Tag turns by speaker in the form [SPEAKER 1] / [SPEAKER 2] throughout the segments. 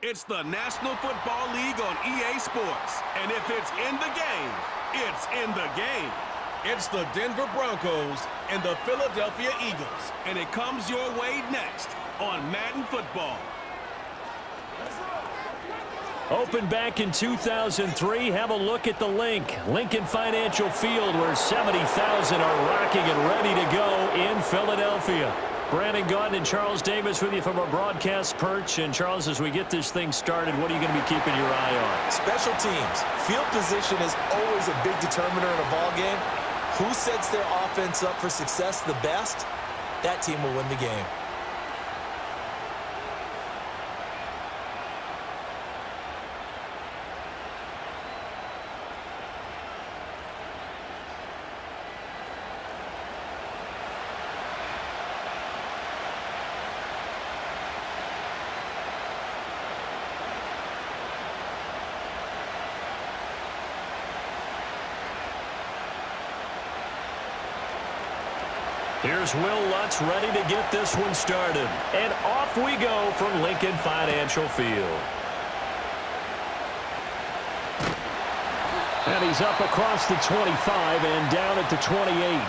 [SPEAKER 1] It's the National Football League on EA Sports. And if it's in the game, it's in the game. It's the Denver Broncos and the Philadelphia Eagles. And it comes your way next on Madden Football.
[SPEAKER 2] Opened back in 2003, have a look at the Lincoln Financial Field, where 70,000 are rocking and ready to go in Philadelphia. Brandon Gaudin and Charles Davis with you from our broadcast perch. And Charles, as we get this thing started, what are you going to be keeping your eye on?
[SPEAKER 3] Special teams. Field position is always a big determiner in a ball game. Who sets their offense up for success the best, that team will win the game.
[SPEAKER 2] Here's Will Lutz ready to get this one started. And off we go from Lincoln Financial Field. And he's up across the 25 and down at the 28.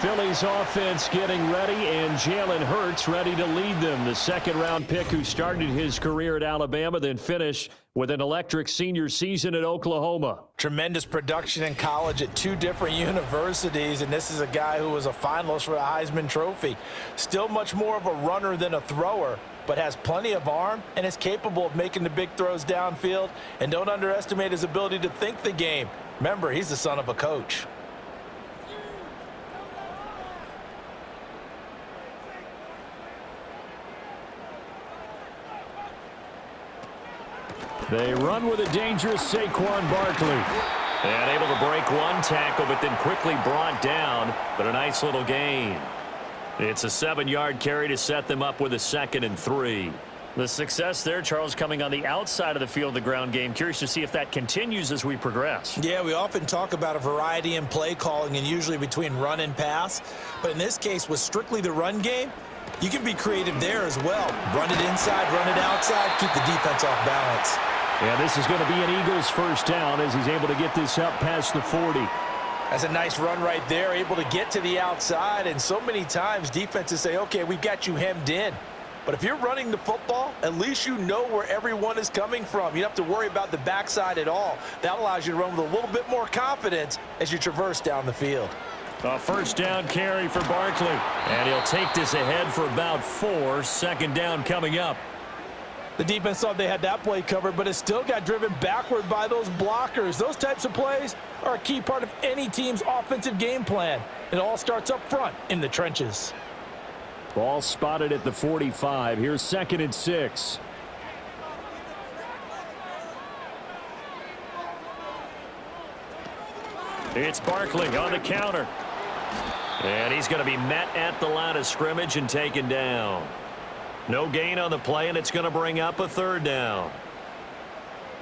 [SPEAKER 2] Philly's offense getting ready, and Jalen Hurts ready to lead them. The second-round pick who started his career at Alabama, then finished with an electric senior season at Oklahoma.
[SPEAKER 3] Tremendous production in college at 2 different universities, and this is a guy who was a finalist for the Heisman Trophy. Still much more of a runner than a thrower, but has plenty of arm and is capable of making the big throws downfield. And don't underestimate his ability to think the game. Remember, he's the son of a coach.
[SPEAKER 2] They run with a dangerous Saquon Barkley. And able to break one tackle, but then quickly brought down. But a nice little gain. It's a 7-yard carry to set them up with a 2nd and 3. The success there, Charles, coming on the outside of the field, the ground game. Curious to see if that continues as we progress.
[SPEAKER 3] Yeah, we often talk about a variety in play calling and usually between run and pass. But in this case, with strictly the run game, you can be creative there as well. Run it inside, run it outside, keep the defense off balance.
[SPEAKER 2] Yeah, this is going to be an Eagles first down as he's able to get this up past the 40.
[SPEAKER 3] That's a nice run right there, able to get to the outside. And so many times defenses say, okay, we've got you hemmed in. But if you're running the football, at least you know where everyone is coming from. You don't have to worry about the backside at all. That allows you to run with a little bit more confidence as you traverse down the field.
[SPEAKER 2] A first down carry for Barkley. And he'll take this ahead for about 4. Second down coming up.
[SPEAKER 3] The defense thought they had that play covered, but it still got driven backward by those blockers. Those types of plays are a key part of any team's offensive game plan. It all starts up front in the trenches.
[SPEAKER 2] Ball spotted at the 45. Here's 2nd and 6. It's Barkley on the counter. And he's going to be met at the line of scrimmage and taken down. No gain on the play, and it's going to bring up a 3rd down.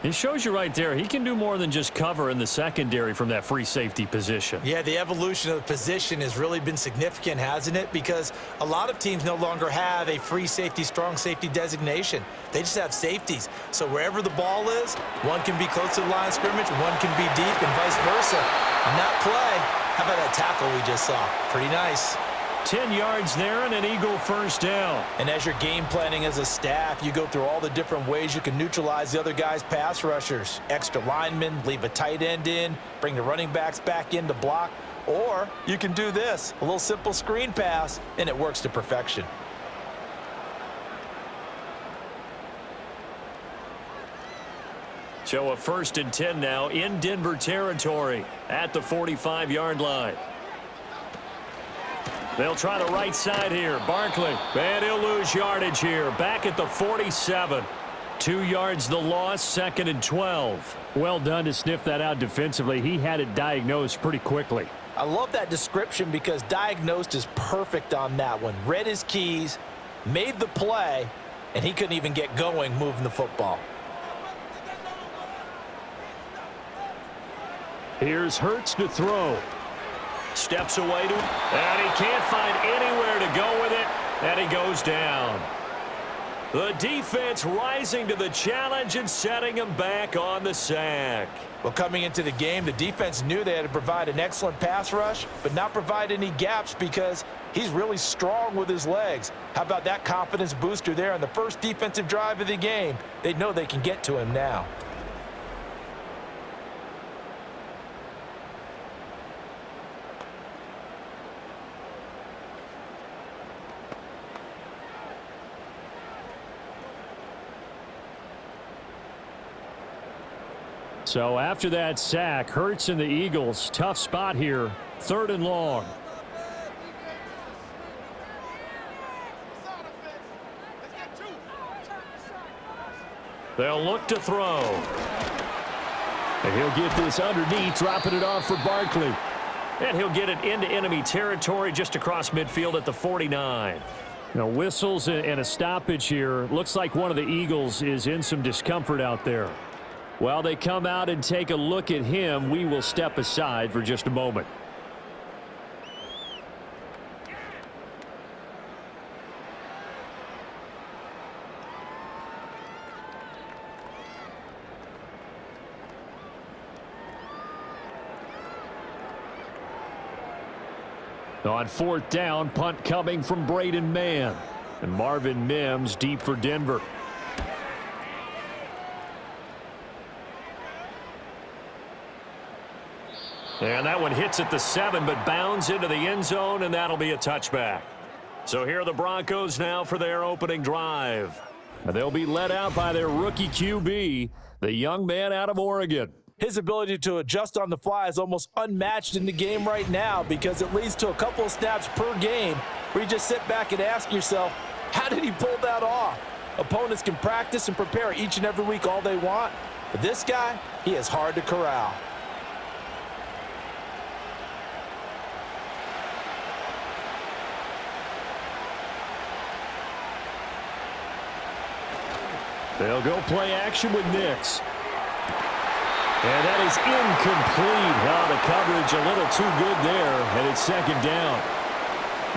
[SPEAKER 2] It shows you right there, he can do more than just cover in the secondary from that free safety position.
[SPEAKER 3] Yeah, the evolution of the position has really been significant, hasn't it? Because a lot of teams no longer have a free safety, strong safety designation. They just have safeties. So wherever the ball is, one can be close to the line of scrimmage, one can be deep, and vice versa. On that play, how about that tackle we just saw? Pretty nice.
[SPEAKER 2] 10 yards there and an Eagle first down.
[SPEAKER 3] And as you're game planning as a staff, you go through all the different ways you can neutralize the other guy's pass rushers. Extra linemen, leave a tight end in, bring the running backs back in to block. Or you can do this, a little simple screen pass, and it works to perfection.
[SPEAKER 2] So a 1st and 10 now in Denver territory at the 45-yard line. They'll try the right side here. Barkley. And he'll lose yardage here. Back at the 47. 2 yards the loss, 2nd and 12. Well done to sniff that out defensively. He had it diagnosed pretty quickly.
[SPEAKER 3] I love that description because diagnosed is perfect on that one. Read his keys, made the play, and he couldn't even get going moving the football.
[SPEAKER 2] Here's Hurts to throw. Steps away to, and he can't find anywhere to go with it, and he goes down. The defense rising to the challenge and setting him back on the sack.
[SPEAKER 3] Well, coming into the game, the defense knew they had to provide an excellent pass rush, but not provide any gaps because he's really strong with his legs. How about that confidence booster there on the first defensive drive of the game? They know they can get to him now.
[SPEAKER 2] So after that sack, Hurts and the Eagles, tough spot here, 3rd and long. They'll look to throw. And he'll get this underneath, dropping it off for Barkley. And he'll get it into enemy territory just across midfield at the 49. Now, whistles and a stoppage here. Looks like one of the Eagles is in some discomfort out there. While they come out and take a look at him, we will step aside for just a moment. On 4th down, punt coming from Braden Mann. And Marvin Mims deep for Denver. And that one hits at the 7, but bounds into the end zone, and that'll be a touchback. So here are the Broncos now for their opening drive. They'll be led out by their rookie QB, the young man out of Oregon.
[SPEAKER 3] His ability to adjust on the fly is almost unmatched in the game right now because it leads to a couple of snaps per game where you just sit back and ask yourself, how did he pull that off? Opponents can practice and prepare each and every week all they want, but this guy, he is hard to corral.
[SPEAKER 2] They'll go play action with Nix. And that is incomplete. The coverage a little too good there, and it's 2nd down.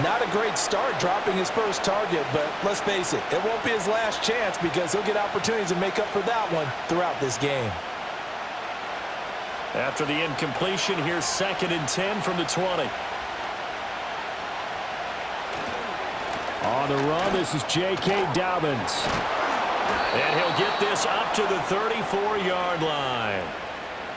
[SPEAKER 3] Not a great start dropping his first target, but let's face it, it won't be his last chance because he'll get opportunities to make up for that one throughout this game.
[SPEAKER 2] After the incompletion, here's 2nd and 10 from the 20. On the run, this is J.K. Dobbins. And he'll get this up to the 34-yard line.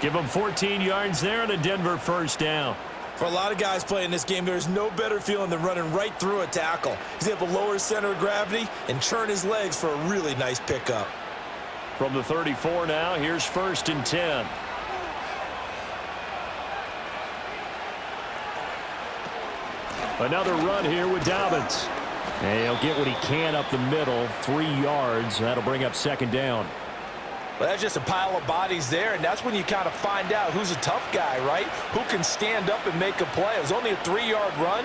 [SPEAKER 2] Give him 14 yards there and a Denver 1st down.
[SPEAKER 3] For a lot of guys playing this game, there's no better feeling than running right through a tackle. He's able to lower his center of gravity and churn his legs for a really nice pickup.
[SPEAKER 2] From the 34 now, here's 1st and 10. Another run here with Dobbins. And he'll get what he can up the middle, 3 yards. That'll bring up 2nd down.
[SPEAKER 3] Well, that's just a pile of bodies there, and that's when you kind of find out who's a tough guy, right? Who can stand up and make a play. It was only a 3-yard run,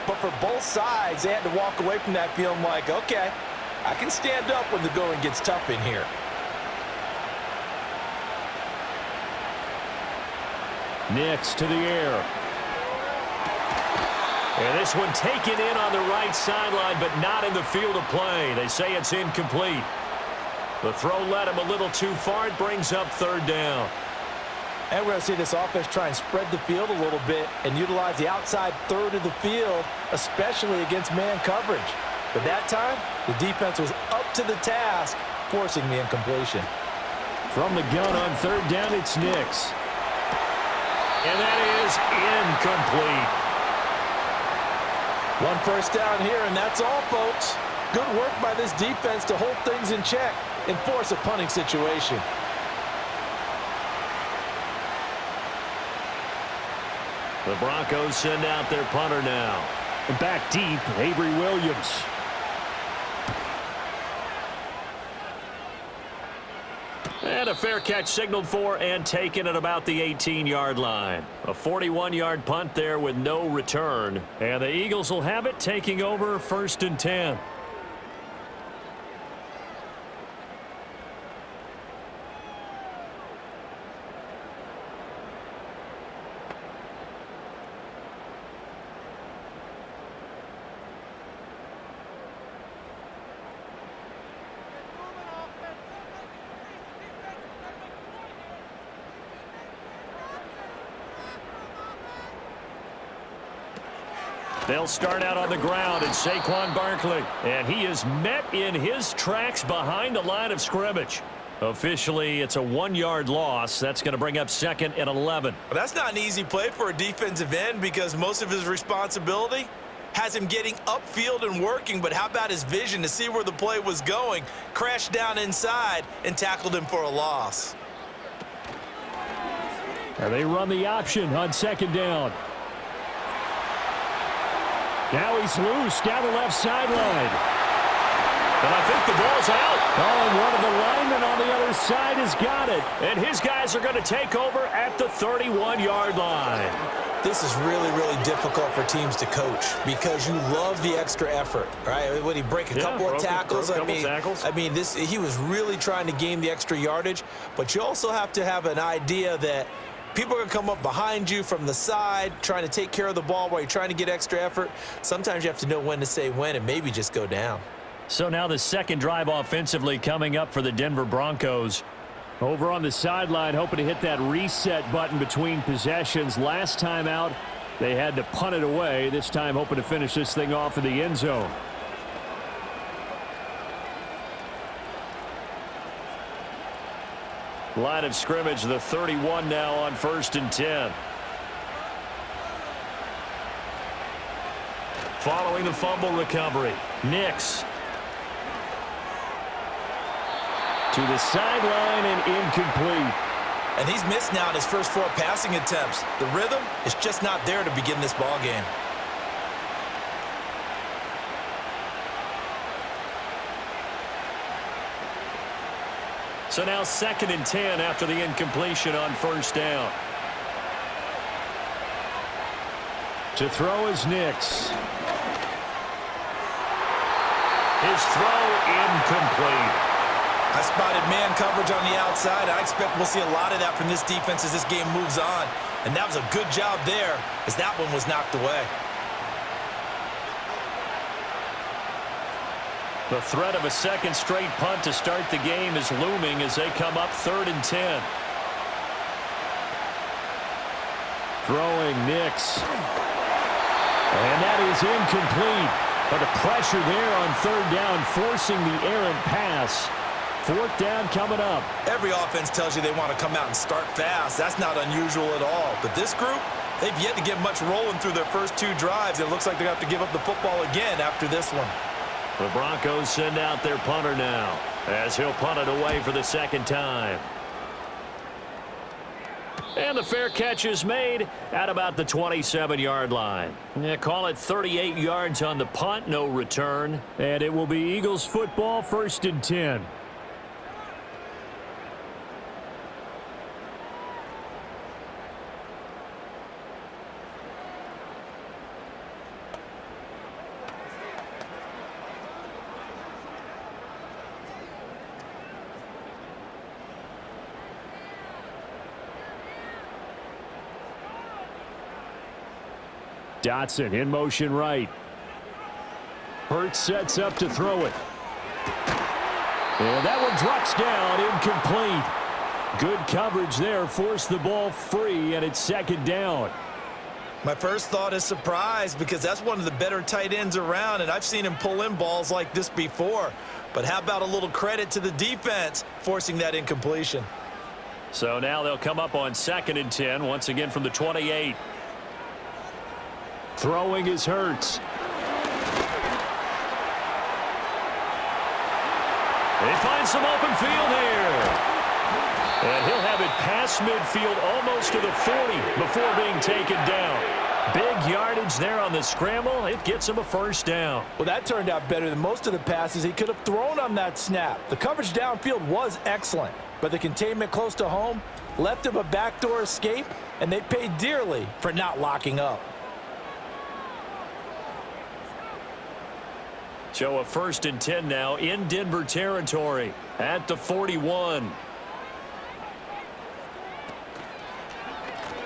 [SPEAKER 3] but for both sides, they had to walk away from that feeling like, okay, I can stand up when the going gets tough in here.
[SPEAKER 2] Nix to the air. And this one taken in on the right sideline, but not in the field of play. They say it's incomplete. The throw led him a little too far. It brings up 3rd down.
[SPEAKER 3] And we're going to see this offense try and spread the field a little bit and utilize the outside third of the field, especially against man coverage. But that time, the defense was up to the task, forcing the incompletion.
[SPEAKER 2] From the gun on 3rd down, it's Nix. And that is incomplete.
[SPEAKER 3] 1 first down here, and that's all, folks. Good work by this defense to hold things in check and force a punting situation.
[SPEAKER 2] The Broncos send out their punter now. And back deep, Avery Williams. And a fair catch signaled for and taken at about the 18-yard line. A 41-yard punt there with no return. And the Eagles will have it, taking over 1st and 10. They'll start out on the ground, and Saquon Barkley. And he is met in his tracks behind the line of scrimmage. Officially, it's a 1-yard loss. That's going to bring up 2nd and 11.
[SPEAKER 3] Well, that's not an easy play for a defensive end because most of his responsibility has him getting upfield and working, but how about his vision to see where the play was going, crashed down inside, and tackled him for a loss.
[SPEAKER 2] And they run the option on 2nd down. Now he's loose down the left sideline. And I think the ball's out. Oh, and one of the linemen on the other side has got it. And his guys are going to take over at the 31-yard line.
[SPEAKER 3] This is really, really difficult for teams to coach because you love the extra effort, right? When he break a couple of tackles, I mean, he was really trying to gain the extra yardage, but you also have to have an idea that people are going to come up behind you from the side, trying to take care of the ball while you're trying to get extra effort. Sometimes you have to know when to say when and maybe just go down.
[SPEAKER 2] So now the second drive offensively coming up for the Denver Broncos. Over on the sideline, hoping to hit that reset button between possessions. Last time out, they had to punt it away. This time hoping to finish this thing off in the end zone. Line of scrimmage, the 31 now on 1st and 10. Following the fumble recovery, Nix. To the sideline and incomplete.
[SPEAKER 3] And he's missed now in his first 4 passing attempts. The rhythm is just not there to begin this ball game.
[SPEAKER 2] So now 2nd and 10 after the incompletion on 1st down. To throw is Nix. His throw incomplete.
[SPEAKER 3] I spotted man coverage on the outside. I expect we'll see a lot of that from this defense as this game moves on. And that was a good job there as that one was knocked away.
[SPEAKER 2] The threat of a second straight punt to start the game is looming as they come up 3rd and 10. Throwing Nix. And that is incomplete. But the pressure there on 3rd down, forcing the errant pass. 4th down coming up.
[SPEAKER 3] Every offense tells you they want to come out and start fast. That's not unusual at all. But this group, they've yet to get much rolling through their first 2 drives. It looks like they're going to have to give up the football again after this one.
[SPEAKER 2] The Broncos send out their punter now as he'll punt it away for the 2nd time. And the fair catch is made at about the 27-yard line. Call it 38 yards on the punt, no return. And it will be Eagles football, 1st and 10. Dotson in motion right. Hurts sets up to throw it. And that one drops down, incomplete. Good coverage there, forced the ball free, and it's 2nd down.
[SPEAKER 3] My first thought is surprise because that's one of the better tight ends around, and I've seen him pull in balls like this before. But how about a little credit to the defense forcing that incompletion?
[SPEAKER 2] So now they'll come up on 2nd and 10, once again from the 28. Throwing is Hurts. They find some open field here. And he'll have it past midfield almost to the 40 before being taken down. Big yardage there on the scramble. It gets him a 1st down.
[SPEAKER 4] Well, that turned out better than most of the passes he could have thrown on that snap. The coverage downfield was excellent, but the containment close to home left him a backdoor escape, and they paid dearly for not locking up.
[SPEAKER 2] So a 1st and 10 now in Denver territory at the 41.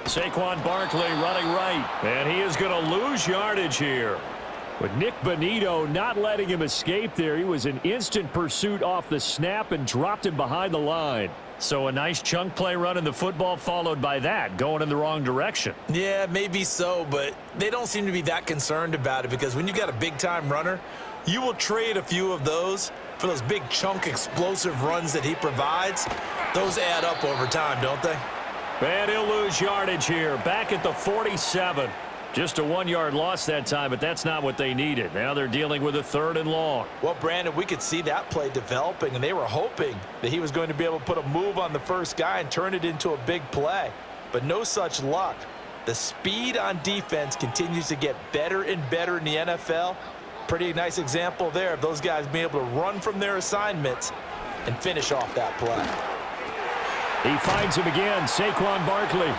[SPEAKER 2] Saquon Barkley running right, and he is going to lose yardage here. With Nick Bonito not letting him escape there, he was in instant pursuit off the snap and dropped him behind the line. So a nice chunk play running the football followed by that, going in the wrong direction.
[SPEAKER 3] Yeah, maybe so, but they don't seem to be that concerned about it because when you got a big-time runner, you will trade a few of those for those big chunk explosive runs that he provides. Those add up over time, don't they?
[SPEAKER 2] And he'll lose yardage here, back at the 47. Just a 1-yard loss that time, but that's not what they needed. Now they're dealing with a 3rd and long.
[SPEAKER 3] Well, Brandon, we could see that play developing, and they were hoping that he was going to be able to put a move on the first guy and turn it into a big play. But no such luck. The speed on defense continues to get better and better in the NFL. Pretty nice example there of those guys being able to run from their assignments and finish off that play.
[SPEAKER 2] He finds him again, Saquon Barkley.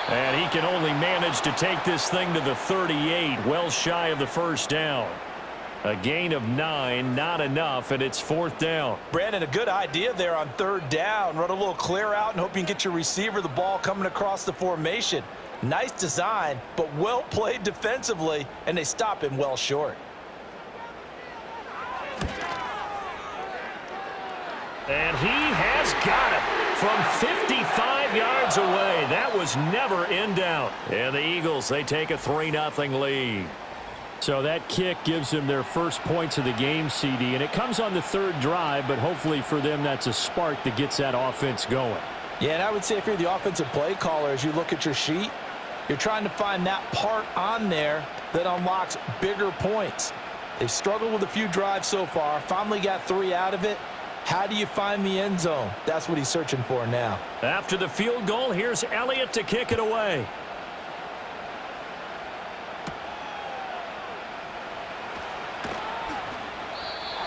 [SPEAKER 2] And he can only manage to take this thing to the 38, well shy of the first down. A gain of 9, not enough, and it's 4th down.
[SPEAKER 3] Brandon, a good idea there on 3rd down. Run a little clear out and hope you can get your receiver the ball coming across the formation. Nice design, but well played defensively, and they stop him well short.
[SPEAKER 2] And he has got it from 55 yards away. That was never in doubt. And the Eagles, they take a 3-0 lead. So that kick gives them their first points of the game, CD, and it comes on the 3rd drive, but hopefully for them that's a spark that gets that offense going.
[SPEAKER 3] Yeah, and I would say if you're the offensive play caller, as you look at your sheet, you're trying to find that part on there that unlocks bigger points. They've struggled with a few drives so far, finally got 3 out of it. How do you find the end zone? That's what he's searching for now.
[SPEAKER 2] After the field goal, here's Elliott to kick it away.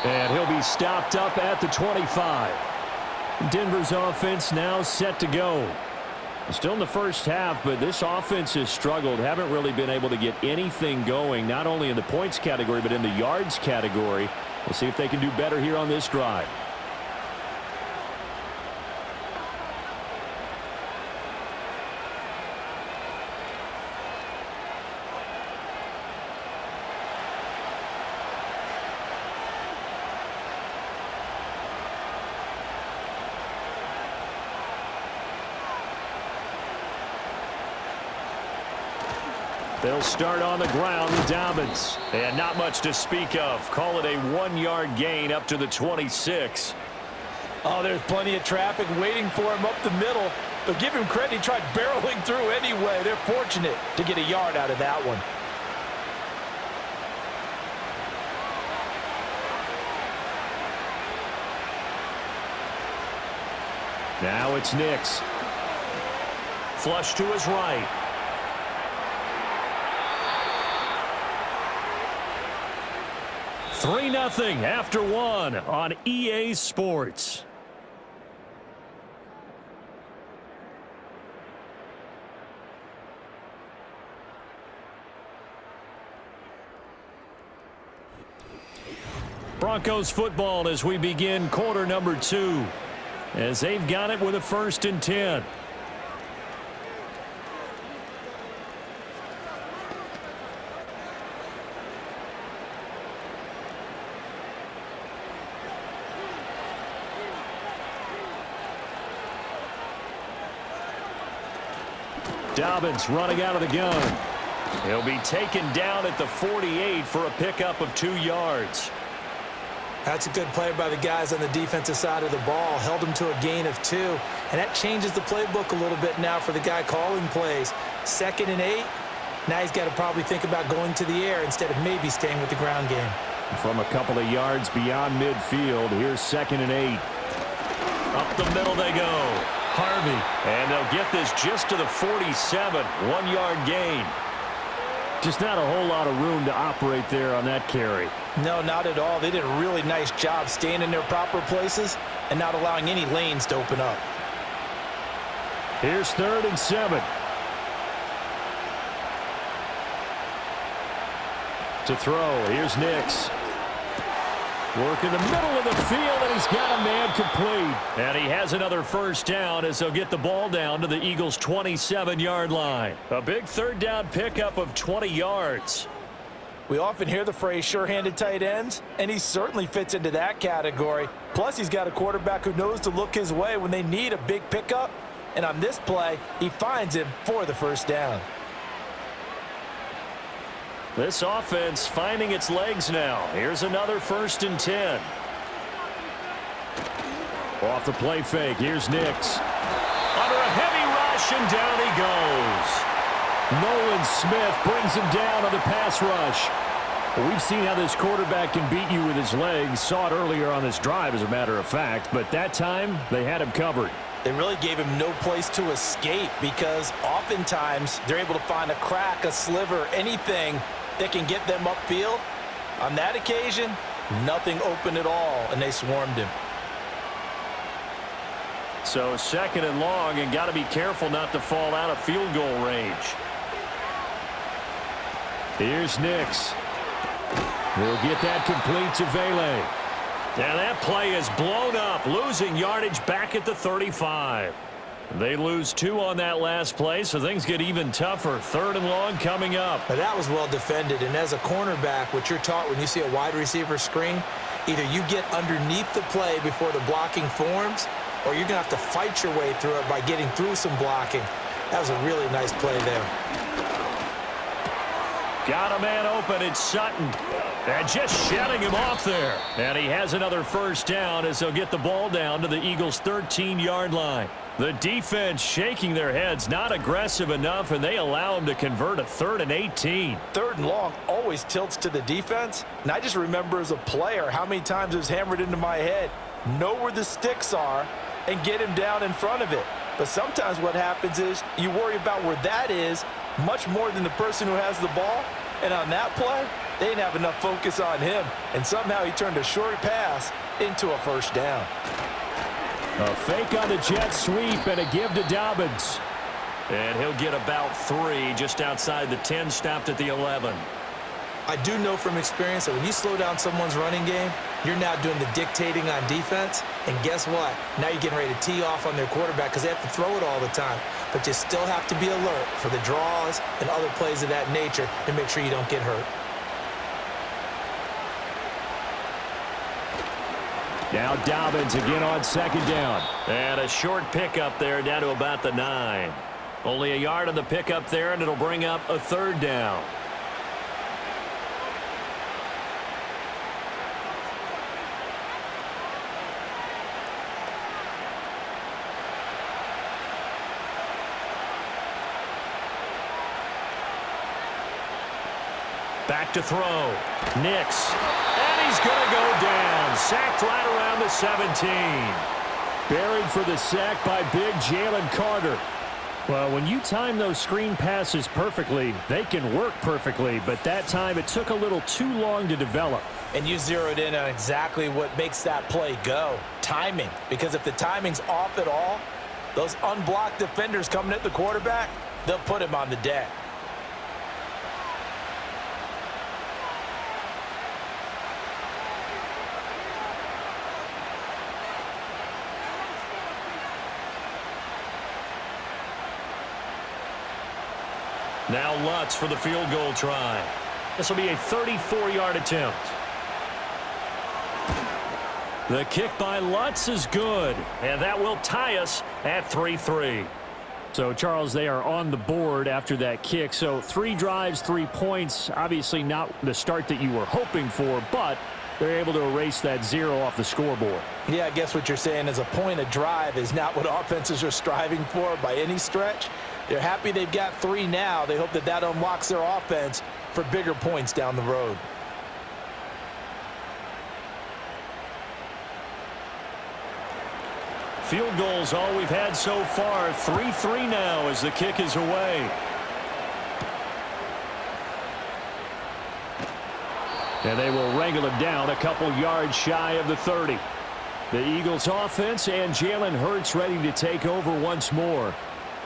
[SPEAKER 2] And he'll be stopped up at the 25. Denver's offense now set to go. Still in the first half, but this offense has struggled. Haven't really been able to get anything going, not only in the points category, but in the yards category. We'll see if they can do better here on this drive. They'll start on the ground with Dobbins. And not much to speak of. Call it a 1-yard gain up to the 26.
[SPEAKER 3] Oh, there's plenty of traffic waiting for him up the middle. But give him credit, he tried barreling through anyway. They're fortunate to get a yard out of that one.
[SPEAKER 2] Now it's Nix. Flush to his right. Three 3-0 after 1 on EA Sports. Broncos football as we begin quarter number 2. As they've got it with a 1st and 10. Dobbins running out of the gun. He'll be taken down at the 48 for a pickup of 2 yards.
[SPEAKER 3] That's a good play by the guys on the defensive side of the ball. Held them to a gain of 2. And that changes the playbook a little bit now for the guy calling plays. 2nd and 8. Now he's got to probably think about going to the air instead of maybe staying with the ground game.
[SPEAKER 2] From a couple of yards beyond midfield, here's 2nd and 8. Up the middle they go. Harvey. And they'll get this just to the 47. 1-yard gain. Just not a whole lot of room to operate there on that carry.
[SPEAKER 3] No, not at all. They did a really nice job staying in their proper places and not allowing any lanes to open up.
[SPEAKER 2] Here's 3rd and 7. To throw, here's Nix. Work in the middle of the field, and he's got a man complete. And he has another 1st down as they'll get the ball down to the Eagles' 27-yard line. A big 3rd down pickup of 20 yards.
[SPEAKER 4] We often hear the phrase sure-handed tight ends, and he certainly fits into that category. Plus, he's got a quarterback who knows to look his way when they need a big pickup. And on this play, he finds him for the first down.
[SPEAKER 2] This offense finding its legs now. Here's another 1st and 10. Off the play fake, here's Nix. Under a heavy rush, and down he goes. Nolan Smith brings him down on the pass rush. Well, we've seen how this quarterback can beat you with his legs. Saw it earlier on this drive, as a matter of fact. But that time, they had him covered.
[SPEAKER 4] They really gave him no place to escape because oftentimes they're able to find a crack, a sliver, anything that can get them upfield. On that occasion, nothing open at all, and they swarmed him.
[SPEAKER 2] So 2nd and long, and got to be careful not to fall out of field goal range. Here's Nix. We'll get that complete to Vele. Now that play is blown up, losing yardage back at the 35. They lose 2 on that last play, so things get even tougher. 3rd and long coming up.
[SPEAKER 3] But that was well defended, and as a cornerback, what you're taught when you see a wide receiver screen, either you get underneath the play before the blocking forms, or you're going to have to fight your way through it by getting through some blocking. That was a really nice play there.
[SPEAKER 2] Got a man open, it's Sutton. And just shutting him off there. And he has another 1st down as they'll get the ball down to the Eagles' 13-yard line. The defense shaking their heads, not aggressive enough, and they allow him to convert a 3rd and 18.
[SPEAKER 4] 3rd and long always tilts to the defense. And I just remember as a player how many times it was hammered into my head. Know where the sticks are and get him down in front of it. But sometimes what happens is you worry about where that is much more than the person who has the ball. And on that play, they didn't have enough focus on him. And somehow he turned a short pass into a 1st down.
[SPEAKER 2] A fake on the jet sweep and a give to Dobbins. And he'll get about 3 just outside the 10, stopped at the 11.
[SPEAKER 3] I do know from experience that when you slow down someone's running game, you're now doing the dictating on defense. And guess what? Now you're getting ready to tee off on their quarterback because they have to throw it all the time. But you still have to be alert for the draws and other plays of that nature to make sure you don't get hurt.
[SPEAKER 2] Now Dobbins again on 2nd down. And a short pickup there down to about the 9. Only a yard on the pickup there, and it'll bring up a 3rd down. Back to throw. Nix. And he's going to go down. Sacked right around the 17. Buried for the sack by big Jalen Carter. Well, when you time those screen passes perfectly, they can work perfectly. But that time it took a little too long to develop.
[SPEAKER 4] And you zeroed in on exactly what makes that play go. Timing. Because if the timing's off at all, those unblocked defenders coming at the quarterback, they'll put him on the deck.
[SPEAKER 2] Now Lutz for the field goal try. This will be a 34-yard attempt. The kick by Lutz is good, and that will tie us at 3-3. So, Charles, they are on the board after that kick. So 3 drives, 3 points. Obviously not the start that you were hoping for, but they're able to erase that 0 off the scoreboard.
[SPEAKER 4] Yeah, I guess what you're saying is a point of drive is not what offenses are striving for by any stretch. They're happy they've got 3 now. They hope that that unlocks their offense for bigger points down the road.
[SPEAKER 2] Field goals all we've had so far. 3-3 now as the kick is away. And they will wrangle him down a couple yards shy of the 30. The Eagles offense and Jalen Hurts ready to take over once more.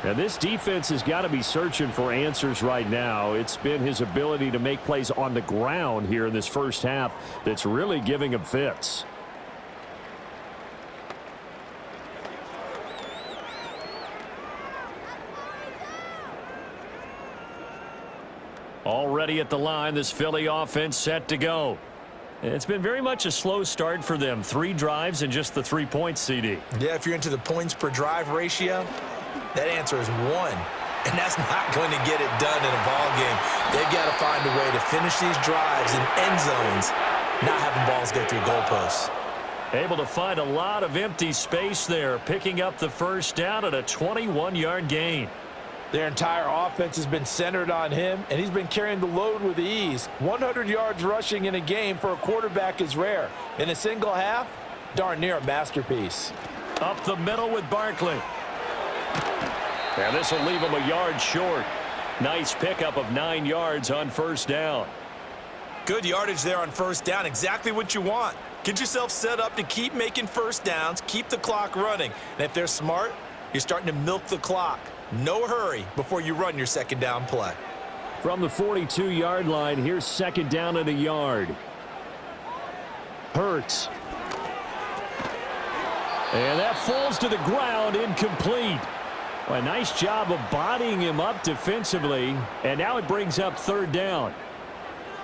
[SPEAKER 2] And this defense has got to be searching for answers right now. It's been his ability to make plays on the ground here in this first half that's really giving him fits. Already at the line, this Philly offense set to go. It's been very much a slow start for them. 3 drives and just the 3 points, CD.
[SPEAKER 3] Yeah, if you're into the points per drive ratio, that answer is 1. And that's not going to get it done in a ball game. They've got to find a way to finish these drives in end zones, not having balls go through goalposts.
[SPEAKER 2] Able to find a lot of empty space there, picking up the first down at a 21-yard gain.
[SPEAKER 4] Their entire offense has been centered on him, and he's been carrying the load with ease. 100 yards rushing in a game for a quarterback is rare. In a single half, darn near a masterpiece.
[SPEAKER 2] Up the middle with Barkley. And this will leave him a yard short. Nice pickup of 9 yards on first down.
[SPEAKER 3] Good yardage there on first down. Exactly what you want. Get yourself set up to keep making first downs, keep the clock running. And if they're smart, you're starting to milk the clock. No hurry before you run your second down play.
[SPEAKER 2] From the 42-yard line, here's second down and a yard. Hurts. And that falls to the ground, incomplete. Well, a nice job of bodying him up defensively, and now it brings up third down.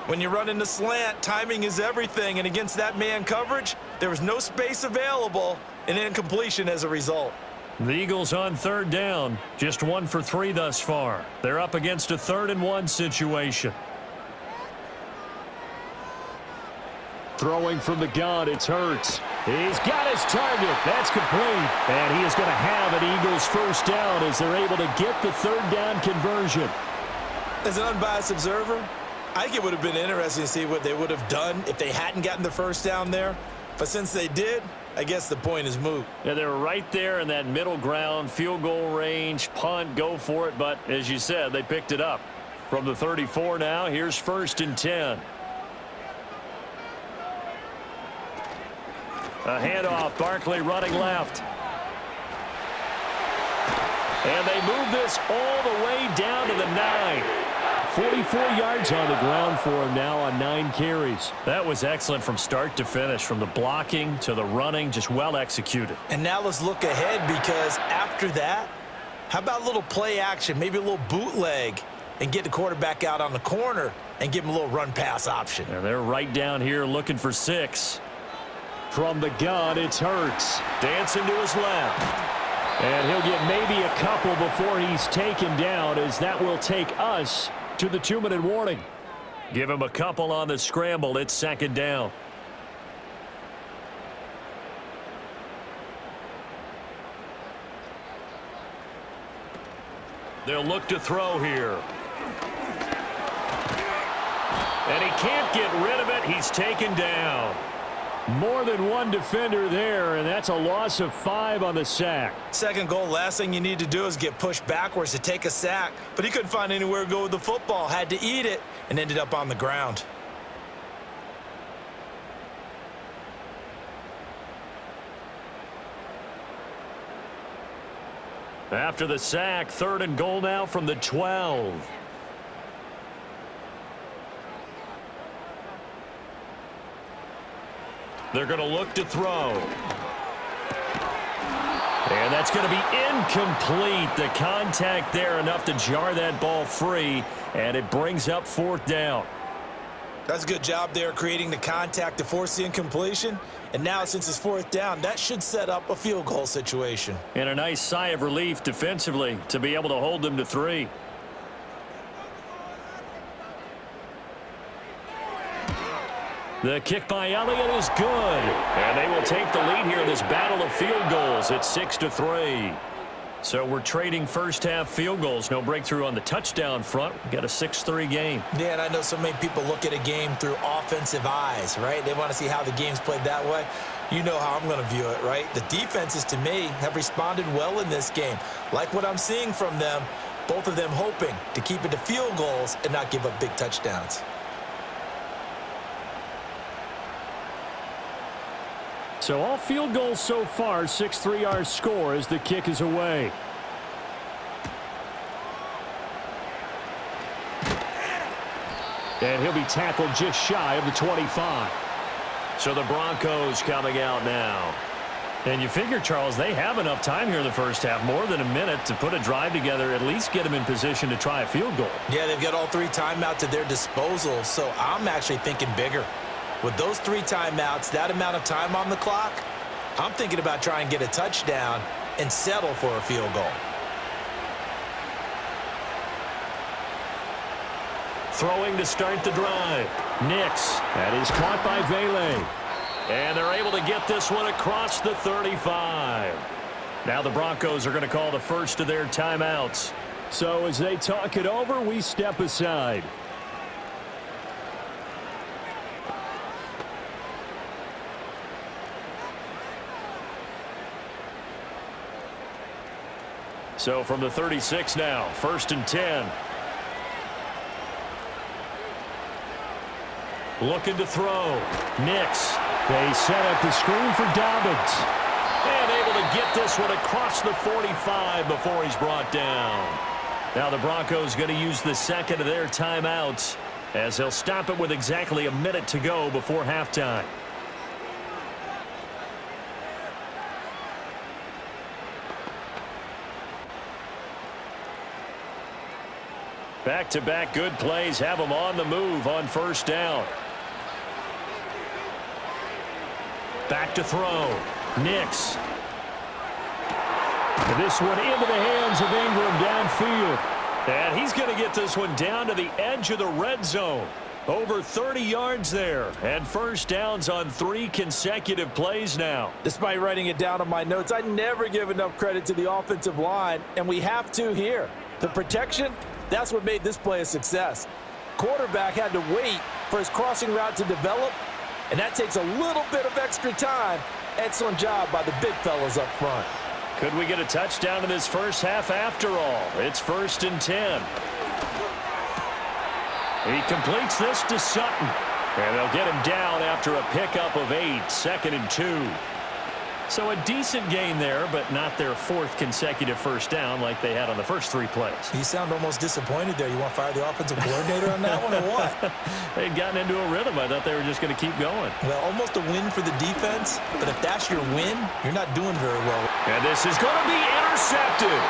[SPEAKER 3] When you're running the slant, timing is everything, and against that man coverage, there was no space available, and incompletion as a result.
[SPEAKER 2] The Eagles on third down, just 1 for 3 thus far. They're up against a 3rd and 1 situation. Throwing from the gun, it's Hurts. He's got his target. That's complete. And he is going to have an Eagles first down as they're able to get the third down conversion.
[SPEAKER 3] As an unbiased observer, I think it would have been interesting to see what they would have done if they hadn't gotten the first down there. But since they did, I guess the point is moot.
[SPEAKER 2] Yeah, they were right there in that middle ground, field goal range, punt, go for it. But as you said, they picked it up. From the 34 now, here's 1st and 10. A handoff, Barkley running left. And they move this all the way down to the 9. 44 yards on the ground for him now on 9 carries. That was excellent from start to finish, from the blocking to the running, just well executed.
[SPEAKER 3] And now let's look ahead, because after that, how about a little play action, maybe a little bootleg, and get the quarterback out on the corner and give him a little run-pass option.
[SPEAKER 2] And they're right down here looking for 6. From the gun, it's Hurts. Dancing to his left. And he'll get maybe a couple before he's taken down, as that will take us to the 2-minute warning. Give him a couple on the scramble. It's second down. They'll look to throw here. And he can't get rid of it. He's taken down. More than one defender there, and that's a loss of 5 on the sack.
[SPEAKER 3] Second goal, last thing you need to do is get pushed backwards to take a sack. But he couldn't find anywhere to go with the football, had to eat it, and ended up on the ground.
[SPEAKER 2] After the sack, 3rd and goal now from the 12. They're going to look to throw. And that's going to be incomplete. The contact there enough to jar that ball free, and it brings up 4th down.
[SPEAKER 3] That's a good job there creating the contact to force the incompletion. And now, since it's 4th down, that should set up a field goal situation.
[SPEAKER 2] And a nice sigh of relief defensively to be able to hold them to 3. The kick by Elliott is good. And they will take the lead here in this battle of field goals at 6-3. So we're trading first-half field goals. No breakthrough on the touchdown front. We've got a 6-3 game.
[SPEAKER 3] Yeah, and I know so many people look at a game through offensive eyes, right? They want to see how the game's played that way. You know how I'm going to view it, right? The defenses, to me, have responded well in this game. Like what I'm seeing from them, both of them hoping to keep it to field goals and not give up big touchdowns.
[SPEAKER 2] So all field goals so far, 6-3 our score as the kick is away. And he'll be tackled just shy of the 25. So the Broncos coming out now. And you figure, Charles, they have enough time here in the first half, more than a minute, to put a drive together, at least get them in position to try a field goal.
[SPEAKER 3] Yeah, they've got all 3 timeouts at their disposal, so I'm actually thinking bigger. With those 3 timeouts, that amount of time on the clock, I'm thinking about trying to get a touchdown and settle for a field goal.
[SPEAKER 2] Throwing to start the drive. Nix. That is caught by Vele. And they're able to get this one across the 35. Now the Broncos are going to call the first of their timeouts. So as they talk it over, we step aside. So from the 36 now, 1st and 10. Looking to throw. Nix. They set up the screen for Dobbins. And able to get this one across the 45 before he's brought down. Now the Broncos going to use the second of their timeouts as they'll stop it with exactly a minute to go before halftime. Back-to-back good plays have them on the move on first down. Back to throw. Nix. This one into the hands of Ingram downfield. And he's going to get this one down to the edge of the red zone. Over 30 yards there. And first downs on 3 consecutive plays now.
[SPEAKER 4] Despite writing it down on my notes, I never give enough credit to the offensive line, and we have to here. The protection, that's what made this play a success. Quarterback had to wait for his crossing route to develop, and that takes a little bit of extra time. Excellent job by the big fellas up front.
[SPEAKER 2] Could we get a touchdown in this first half after all? It's 1st and 10. He completes this to Sutton. And they'll get him down after a pickup of 8, 2nd and 2. So a decent gain there, but not their 4th consecutive first down like they had on the first 3 plays.
[SPEAKER 3] You sound almost disappointed there. You want to fire the offensive coordinator on that one or what?
[SPEAKER 2] They'd gotten into a rhythm. I thought they were just going to keep going.
[SPEAKER 3] Well, almost a win for the defense, but if that's your win, you're not doing very well.
[SPEAKER 2] And this is going to be intercepted.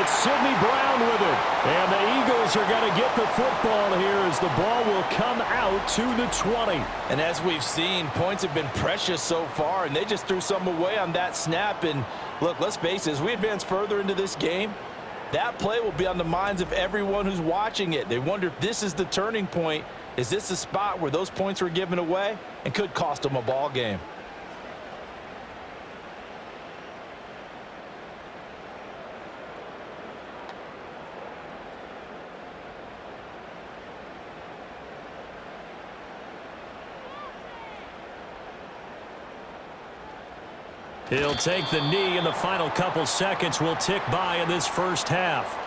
[SPEAKER 2] It's Sidney Brown with it. And the Eagles are going to get the football here as the ball will come out to the 20.
[SPEAKER 4] And as we've seen, points have been precious so far, and they just threw some away on that snap. And look, let's face it, as we advance further into this game, that play will be on the minds of everyone who's watching it. They wonder if this is the turning point. Is this the spot where those points were given away and could cost them a ball game?
[SPEAKER 2] He'll take the knee, and the final couple seconds will tick by in this first half.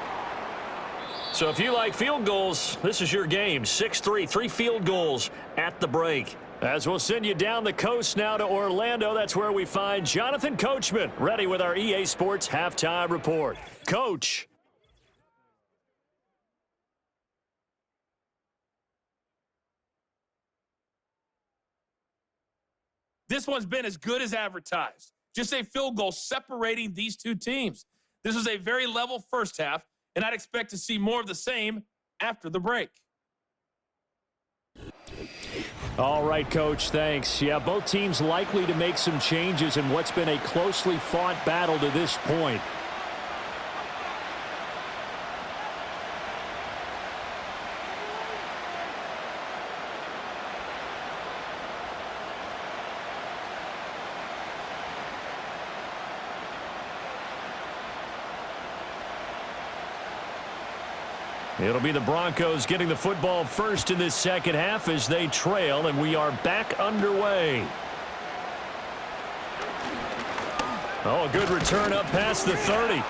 [SPEAKER 2] So if you like field goals, this is your game. 6-3, 3 field goals at the break. As we'll send you down the coast now to Orlando, that's where we find Jonathan Coachman, ready with our EA Sports Halftime Report. Coach.
[SPEAKER 5] This one's been as good as advertised. Just a field goal separating these two teams. This was a very level first half, and I'd expect to see more of the same after the break.
[SPEAKER 2] All right, Coach, thanks. Yeah, both teams likely to make some changes in what's been a closely fought battle to this point. It'll be the Broncos getting the football first in this second half as they trail, and we are back underway. Oh, a good return up past the 30.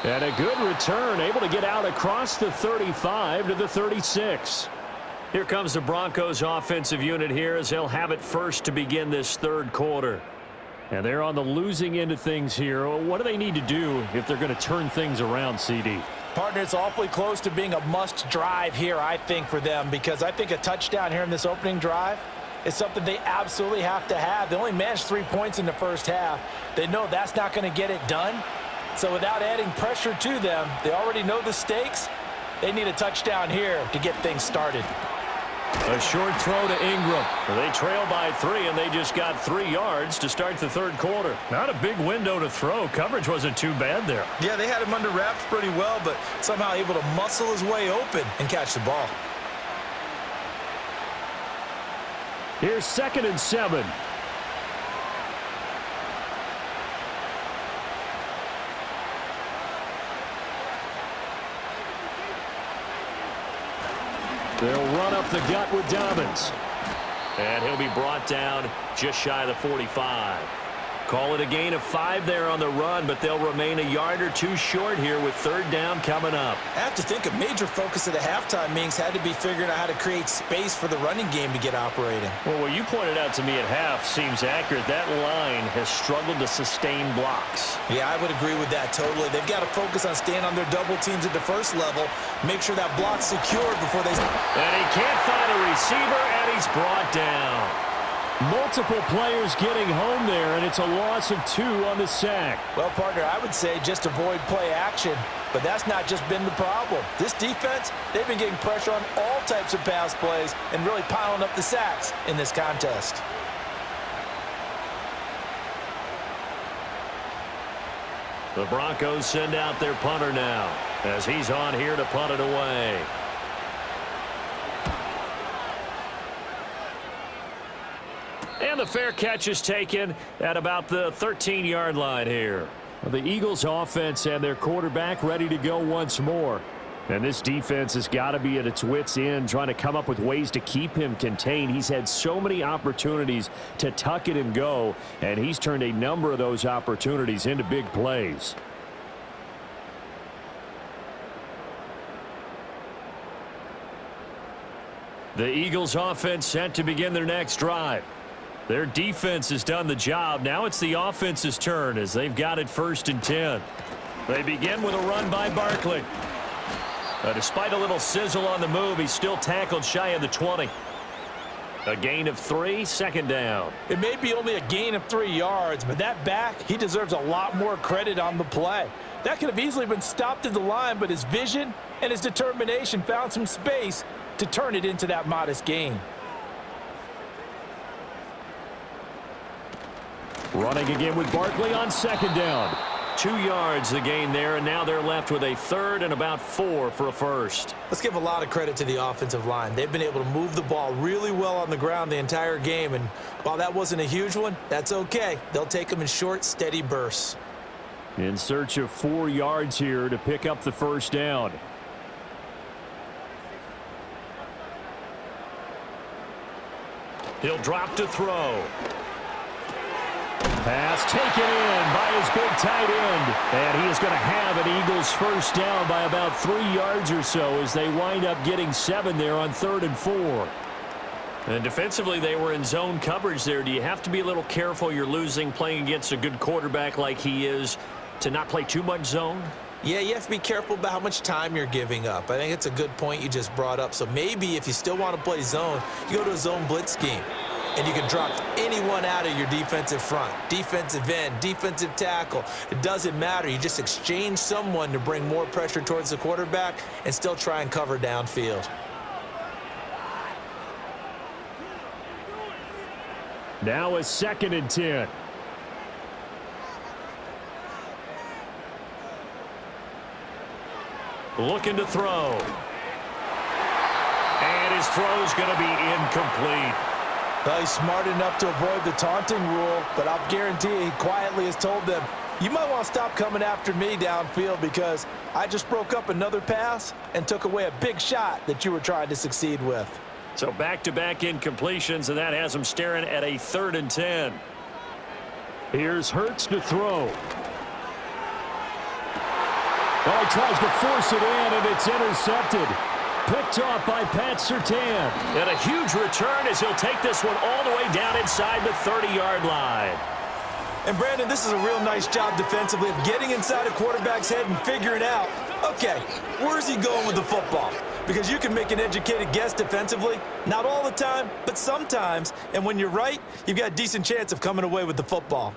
[SPEAKER 2] And a good return, able to get out across the 35 to the 36. Here comes the Broncos offensive unit here as they'll have it first to begin this third quarter. And they're on the losing end of things here. What do they need to do if they're going to turn things around, CD?
[SPEAKER 4] Partner, it's awfully close to being a must drive here, I think, for them, because I think a touchdown here in this opening drive is something they absolutely have to have. They only managed 3 points in the first half. They know that's not going to get it done. So without adding pressure to them, they already know the stakes. They need a touchdown here to get things started.
[SPEAKER 2] A short throw to Ingram. They trail by 3, and they just got 3 yards to start the third quarter. Not a big window to throw. Coverage wasn't too bad there.
[SPEAKER 3] Yeah, they had him under wraps pretty well, but somehow able to muscle his way open and catch the ball.
[SPEAKER 2] Here's 2nd and 7. They'll run up the gut with Dobbins. And he'll be brought down just shy of the 45. Call it a gain of 5 there on the run, but they'll remain a yard or 2 short here with 3rd down coming up.
[SPEAKER 3] I have to think a major focus of the halftime meetings had to be figuring out how to create space for the running game to get operating.
[SPEAKER 2] Well, what you pointed out to me at half seems accurate. That line has struggled to sustain blocks.
[SPEAKER 3] Yeah, I would agree with that totally. They've got to focus on staying on their double teams at the first level, make sure that block's secured before they...
[SPEAKER 2] And he can't find a receiver, and he's brought down. Multiple players getting home there, and it's a loss of 2 on the sack.
[SPEAKER 3] Well, partner, I would say just avoid play action, but that's not just been the problem. This defense, they've been getting pressure on all types of pass plays and really piling up the sacks in this contest.
[SPEAKER 2] The Broncos send out their punter now as he's on here to punt it away. And the fair catch is taken at about the 13-yard line here. Well, the Eagles offense and their quarterback ready to go once more. And this defense has got to be at its wits' end, trying to come up with ways to keep him contained. He's had so many opportunities to tuck it and go, and he's turned a number of those opportunities into big plays. The Eagles offense set to begin their next drive. Their defense has done the job. Now it's the offense's turn as they've got it 1st and 10. They begin with a run by Barkley. Despite a little sizzle on the move, he's still tackled shy of the 20. A gain of 3, 2nd down.
[SPEAKER 4] It may be only a gain of 3 yards, but that back, he deserves a lot more credit on the play. That could have easily been stopped at the line, but his vision and his determination found some space to turn it into that modest gain.
[SPEAKER 2] Running again with Barkley on 2nd down. 2 yards the gain there, and now they're left with a 3rd and about 4 for a first.
[SPEAKER 3] Let's give a lot of credit to the offensive line. They've been able to move the ball really well on the ground the entire game, and while that wasn't a huge one, that's okay. They'll take them in short, steady bursts.
[SPEAKER 2] In search of 4 yards here to pick up the 1st down. He'll drop to throw. Pass taken in by his big tight end. And he is going to have an Eagles 1st down by about 3 yards or so as they wind up getting 7 there on 3rd and 4. And defensively, they were in zone coverage there. Do you have to be a little careful you're losing playing against a good quarterback like he is to not play too much zone?
[SPEAKER 3] Yeah, you have to be careful about how much time you're giving up. I think it's a good point you just brought up. So maybe if you still want to play zone, you go to a zone blitz scheme. And you can drop anyone out of your defensive front, defensive end, defensive tackle. It doesn't matter. You just exchange someone to bring more pressure towards the quarterback and still try and cover downfield.
[SPEAKER 2] Now a 2nd and 10. Looking to throw. And his throw's going to be incomplete.
[SPEAKER 4] Well, he's smart enough to avoid the taunting rule, but I'll guarantee he quietly has told them, you might want to stop coming after me downfield because I just broke up another pass and took away a big shot that you were trying to succeed with.
[SPEAKER 2] So back-to-back incompletions, and that has him staring at a 3rd and 10. Here's Hurts to throw. Well, he tries to force it in, and it's intercepted. Picked off by Pat Surtain. And a huge return as he'll take this one all the way down inside the 30-yard line.
[SPEAKER 3] And, Brandon, this is a real nice job defensively of getting inside a quarterback's head and figuring out, okay, where's he going with the football? because you can make an educated guess defensively. Not all the time, but sometimes. And when you're right, you've got a decent chance of coming away with the football.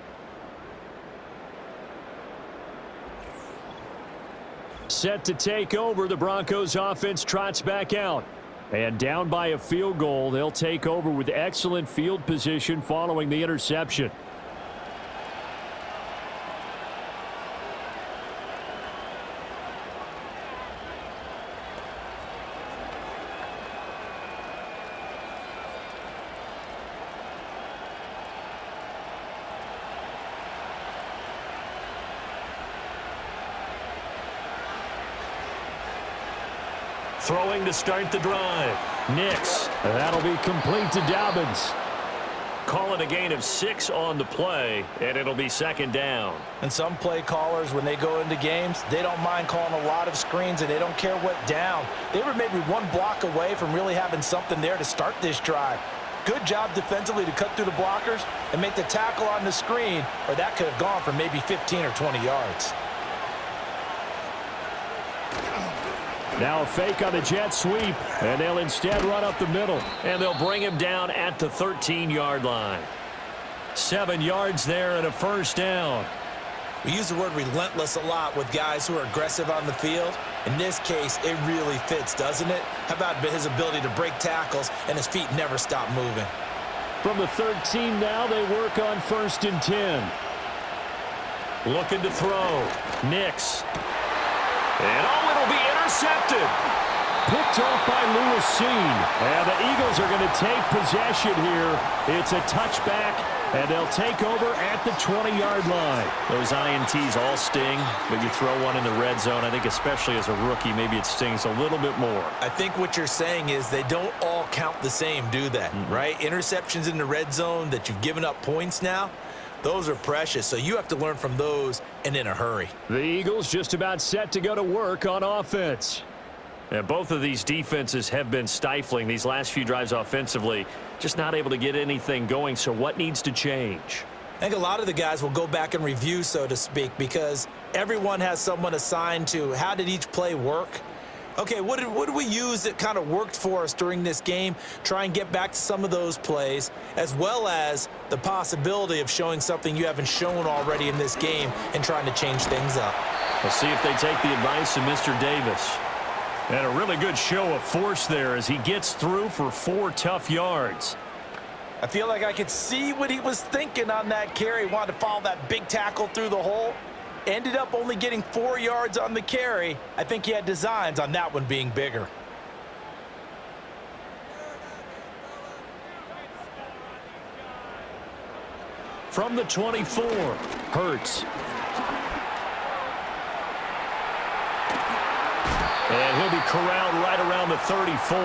[SPEAKER 2] Set to take over, the Broncos offense trots back out. And down by a field goal, they'll take over with excellent field position following the interception. Throwing to start the drive. Nix. That'll be complete to Dobbins. Call it a gain of 6 on the play, and it'll be second down.
[SPEAKER 4] And some play callers, when they go into games, they don't mind calling a lot of screens, and they don't care what down. They were maybe one block away from really having something there to start this drive. Good job defensively to cut through the blockers and make the tackle on the screen, or that could have gone for maybe 15 or 20 yards.
[SPEAKER 2] Now a fake on the jet sweep, and they'll instead run up the middle, and they'll bring him down at the 13-yard line. 7 yards there and a first down.
[SPEAKER 3] We use the word relentless a lot with guys who are aggressive on the field. In this case, it really fits, doesn't it? How about his ability to break tackles and his feet never stop moving?
[SPEAKER 2] From the 13 now, they work on 1st and 10. Looking to throw. Nix. And it'll be intercepted. Picked off by Lewis Seen. And the Eagles are going to take possession here. It's a touchback, and they'll take over at the 20-yard line. Those INTs all sting, but you throw one in the red zone, I think especially as a rookie, maybe it stings a little bit more.
[SPEAKER 3] I think what you're saying is they don't all count the same, do they? Right? Interceptions in the red zone that you've given up points now, those are precious, so you have to learn from those and in a hurry.
[SPEAKER 2] The Eagles just about set to go to work on offense. And both of these defenses have been stifling these last few drives offensively, just not able to get anything going, so what needs to change?
[SPEAKER 3] I think a lot of the guys will go back and review, so to speak, because everyone has someone assigned to how did each play work. Okay, what did we use that kind of worked for us during this game? Try and get back to some of those plays, as well as the possibility of showing something you haven't shown already in this game and trying to change things up.
[SPEAKER 2] We'll see if they take the advice of Mr. Davis. And a really good show of force there as he gets through for 4 tough yards.
[SPEAKER 4] I feel like I could see what he was thinking on that carry. Wanted to follow that big tackle through the hole. Ended up only getting 4 yards on the carry. I think he had designs on that one being bigger.
[SPEAKER 2] From the 24, Hurts. And he'll be corralled right around the 34.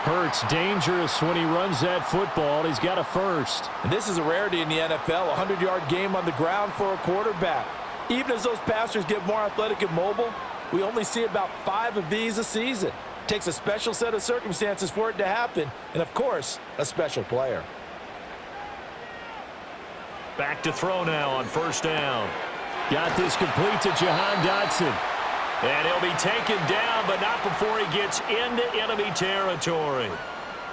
[SPEAKER 2] Hurts dangerous when he runs that football. He's got a first.
[SPEAKER 4] And this is a rarity in the NFL, a 100-yard game on the ground for a quarterback. Even as those passers get more athletic and mobile, we only see about 5 of these a season. It takes a special set of circumstances for it to happen, and of course, a special player.
[SPEAKER 2] Back to throw now on 1st down. Got this complete to Jahan Dotson. And he'll be taken down, but not before he gets into enemy territory.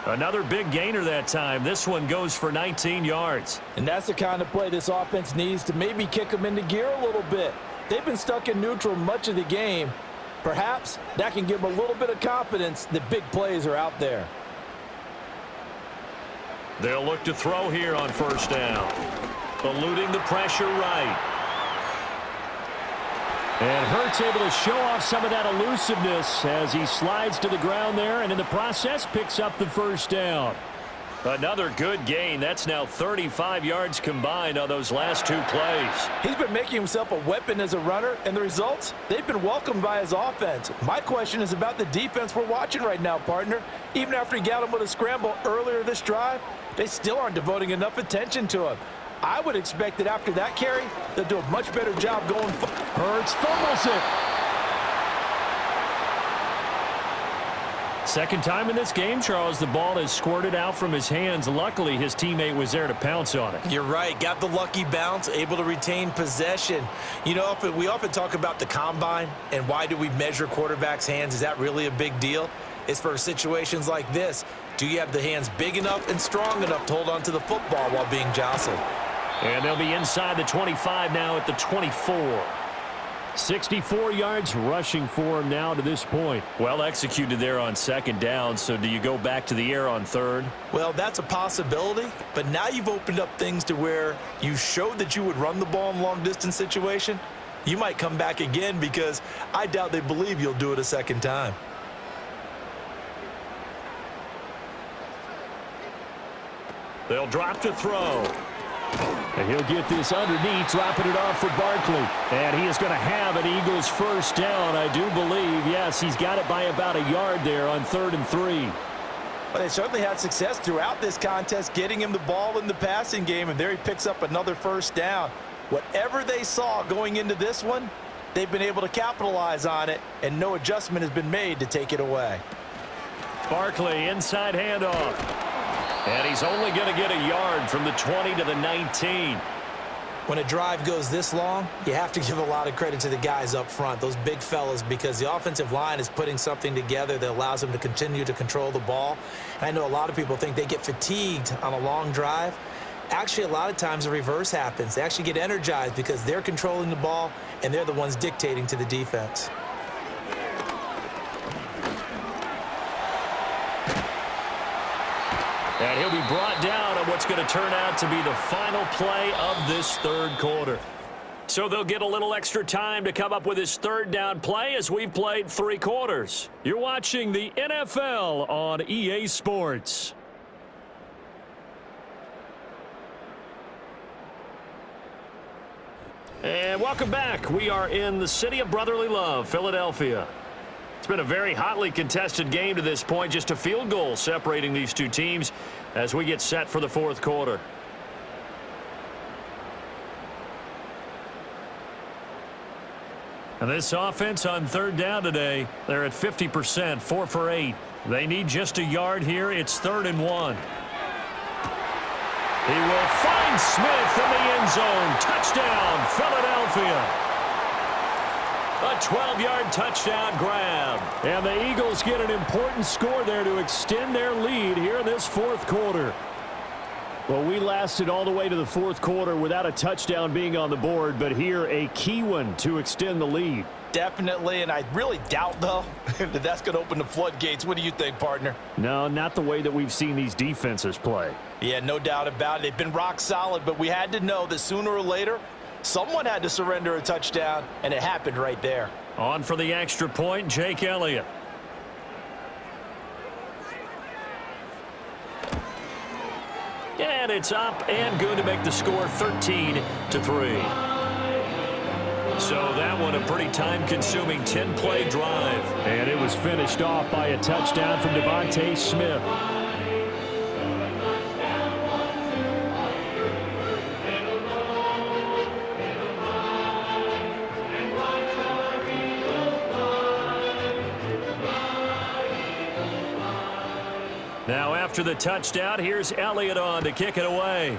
[SPEAKER 2] Another big gainer that time. This one goes for 19 yards.
[SPEAKER 4] And that's the kind of play this offense needs to maybe kick them into gear a little bit. They've been stuck in neutral much of the game. Perhaps that can give them a little bit of confidence that big plays are out there.
[SPEAKER 2] They'll look to throw here on 1st down. Eluding the pressure right. And Hurts able to show off some of that elusiveness as he slides to the ground there, and in the process picks up the 1st down. Another good gain. That's now 35 yards combined on those last 2 plays.
[SPEAKER 4] He's been making himself a weapon as a runner, and the results, they've been welcomed by his offense. My question is about the defense we're watching right now, partner. Even after he got him with a scramble earlier this drive, they still aren't devoting enough attention to him. I would expect that after that carry, they'll do a much better job going forward. Hurts fumbles it.
[SPEAKER 2] second time in this game, Charles, the ball has squirted out from his hands. Luckily, his teammate was there to pounce on it.
[SPEAKER 3] You're right. Got the lucky bounce, able to retain possession. You know, we often talk about the combine and why do we measure quarterbacks' hands. Is that really a big deal? It's for situations like this. Do you have the hands big enough and strong enough to hold on to the football while being jostled?
[SPEAKER 2] And they'll be inside the 25 now at the 24. 64 yards rushing for him now to this point. Well executed there on second down, so do you go back to the air on third?
[SPEAKER 3] Well, that's a possibility, but now you've opened up things to where you showed that you would run the ball in long-distance situation. You might come back again because I doubt they believe you'll do it a second time.
[SPEAKER 2] They'll drop to throw. And he'll get this underneath, dropping it off for Barkley. And he is going to have an Eagles first down, I do believe. Yes, he's got it by about a yard there on 3rd and 3.
[SPEAKER 4] But they certainly had success throughout this contest, getting him the ball in the passing game, and there he picks up another first down. Whatever they saw going into this one, they've been able to capitalize on it, and no adjustment has been made to take it away.
[SPEAKER 2] Barkley, inside handoff. And he's only going to get a yard from the 20 to the 19.
[SPEAKER 3] When a drive goes this long, you have to give a lot of credit to the guys up front, those big fellas, because the offensive line is putting something together that allows them to continue to control the ball. And I know a lot of people think they get fatigued on a long drive. Actually, a lot of times the reverse happens. They actually get energized because they're controlling the ball, and they're the ones dictating to the defense.
[SPEAKER 2] And he'll be brought down on what's going to turn out to be the final play of this third quarter. So they'll get a little extra time to come up with his third down play as we've played 3 quarters. You're watching the NFL on EA Sports. And welcome back. We are in the city of brotherly love, Philadelphia. It's been a very hotly contested game to this point, just a field goal separating these two teams as we get set for the fourth quarter. And this offense on third down today, they're at 50%, 4 for 8. They need just a yard here. It's 3rd and 1. He will find Smith in the end zone. Touchdown, Philadelphia. A 12-yard touchdown grab. And the Eagles get an important score there to extend their lead here in this fourth quarter. Well, we lasted all the way to the fourth quarter without a touchdown being on the board, but here a key one to extend the lead.
[SPEAKER 4] Definitely, and I really doubt, though, that that's going to open the floodgates. What do you think, partner?
[SPEAKER 2] No, not the way that we've seen these defenses play.
[SPEAKER 4] Yeah, no doubt about it. They've been rock solid, but we had to know that sooner or later, someone had to surrender a touchdown, and it happened right there.
[SPEAKER 2] On for the extra point, Jake Elliott. And it's up and good to make the score 13-3. So that one a pretty time-consuming 10-play drive. And it was finished off by a touchdown from Devontae Smith. Now after the touchdown, here's Elliott on to kick it away.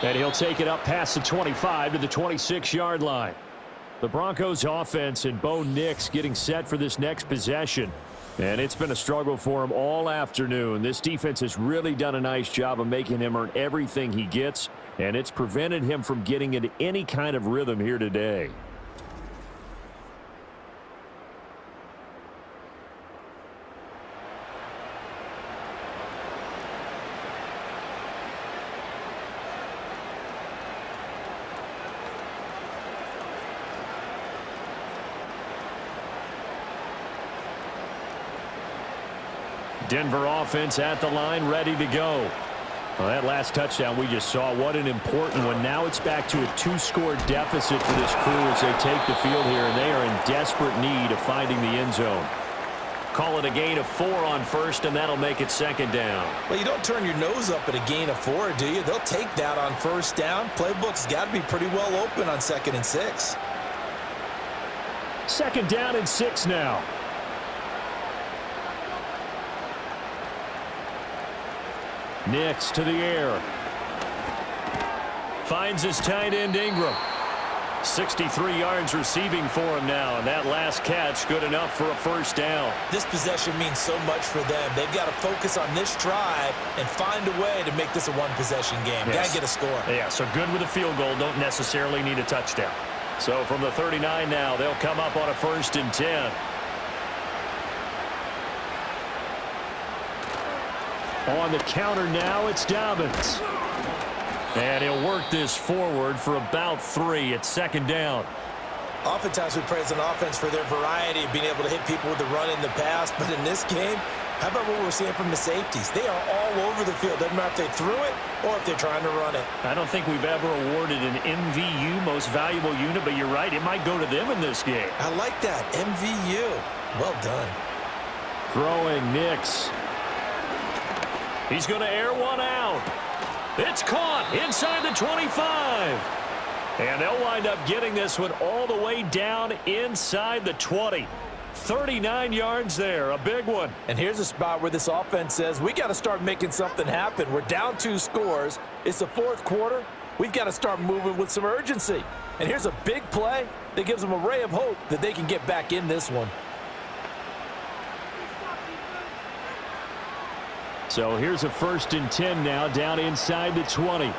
[SPEAKER 2] And he'll take it up past the 25 to the 26-yard line. The Broncos offense and Bo Nix getting set for this next possession. And it's been a struggle for him all afternoon. This defense has really done a nice job of making him earn everything he gets, and it's prevented him from getting into any kind of rhythm here today. Denver offense at the line, ready to go. Well, that last touchdown we just saw, what an important one. Now it's back to a 2-score deficit for this crew as they take the field here, and they are in desperate need of finding the end zone. call it a gain of 4 on first, and that'll make it second down.
[SPEAKER 3] Well, you don't turn your nose up at a gain of 4, do you? They'll take that on first down. Playbook's got to be pretty well open on 2nd and 6.
[SPEAKER 2] Second down and 6 now. Nix to the air. Finds his tight end Ingram. 63 yards receiving for him now, and that last catch good enough for a first down.
[SPEAKER 3] This possession means so much for them. They've got to focus on this drive and find a way to make this a one-possession game.
[SPEAKER 2] Yes.
[SPEAKER 3] Got to get a score.
[SPEAKER 2] Yeah, so good with a field goal. Don't necessarily need a touchdown. So from the 39 now, they'll come up on a 1st and 10. On the counter now, it's Dobbins. And he'll work this forward for about 3 at second down.
[SPEAKER 3] Oftentimes we praise an offense for their variety of being able to hit people with the run in the pass. But in this game, how about what we're seeing from the safeties? They are all over the field. Doesn't matter if they threw it or if they're trying to run it.
[SPEAKER 2] I don't think we've ever awarded an MVU, most valuable unit, but you're right. It might go to them in this game.
[SPEAKER 3] I like that. MVU. Well done.
[SPEAKER 2] Throwing Nix. He's going to air one out. It's caught inside the 25. And they'll wind up getting this one all the way down inside the 20. 39 yards there, a big one.
[SPEAKER 4] And here's a spot where this offense says, we got to start making something happen. We're down 2 scores. It's the 4th quarter. We've got to start moving with some urgency. And here's a big play that gives them a ray of hope that they can get back in this one.
[SPEAKER 2] So here's a 1st and 10 now, down inside the 20.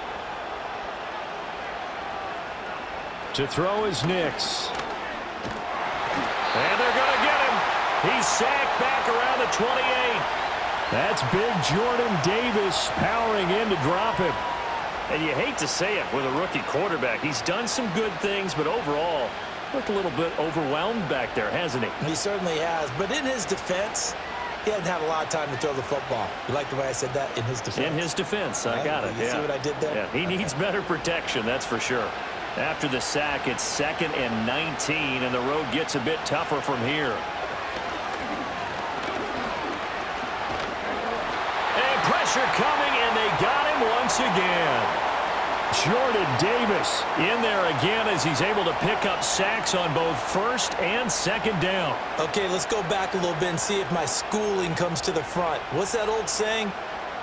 [SPEAKER 2] To throw is Nix. And they're going to get him. He's sacked back around the 28. That's big Jordan Davis powering in to drop him. And you hate to say it with a rookie quarterback. He's done some good things, but overall, looked a little bit overwhelmed back there, hasn't he?
[SPEAKER 3] He certainly has. But in his defense, he hasn't had a lot of time to throw the football. You like the way I said that? In his defense.
[SPEAKER 2] In his defense. I got it.
[SPEAKER 3] You see what I did there?
[SPEAKER 2] Yeah, he needs better protection, that's for sure. After the sack, it's 2nd and 19, and the road gets a bit tougher from here. And pressure coming, and they got him once again. Jordan Davis in there again as he's able to pick up sacks on both 1st and 2nd down.
[SPEAKER 3] Okay, let's go back a little bit and see if my schooling comes to the front. What's that old saying?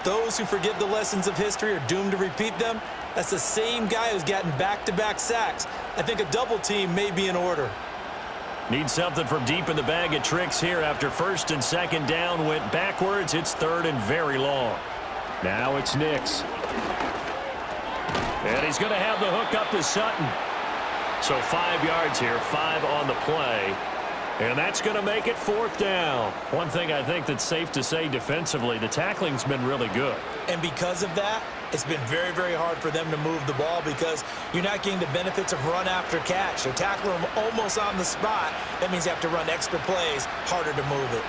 [SPEAKER 3] Those who forget the lessons of history are doomed to repeat them. That's the same guy who's gotten back-to-back sacks. I think a double team may be in order.
[SPEAKER 2] Need something from deep in the bag of tricks here after 1st and 2nd down went backwards. It's 3rd and very long. Now it's Nix. And he's going to have the hook up to Sutton. So 5 yards here, 5 on the play. And that's going to make it 4th down. One thing I think that's safe to say defensively, the tackling's been really good.
[SPEAKER 3] And because of that, it's been very, very hard for them to move the ball because you're not getting the benefits of run after catch. They're tackling them almost on the spot. That means you have to run extra plays, harder to move it.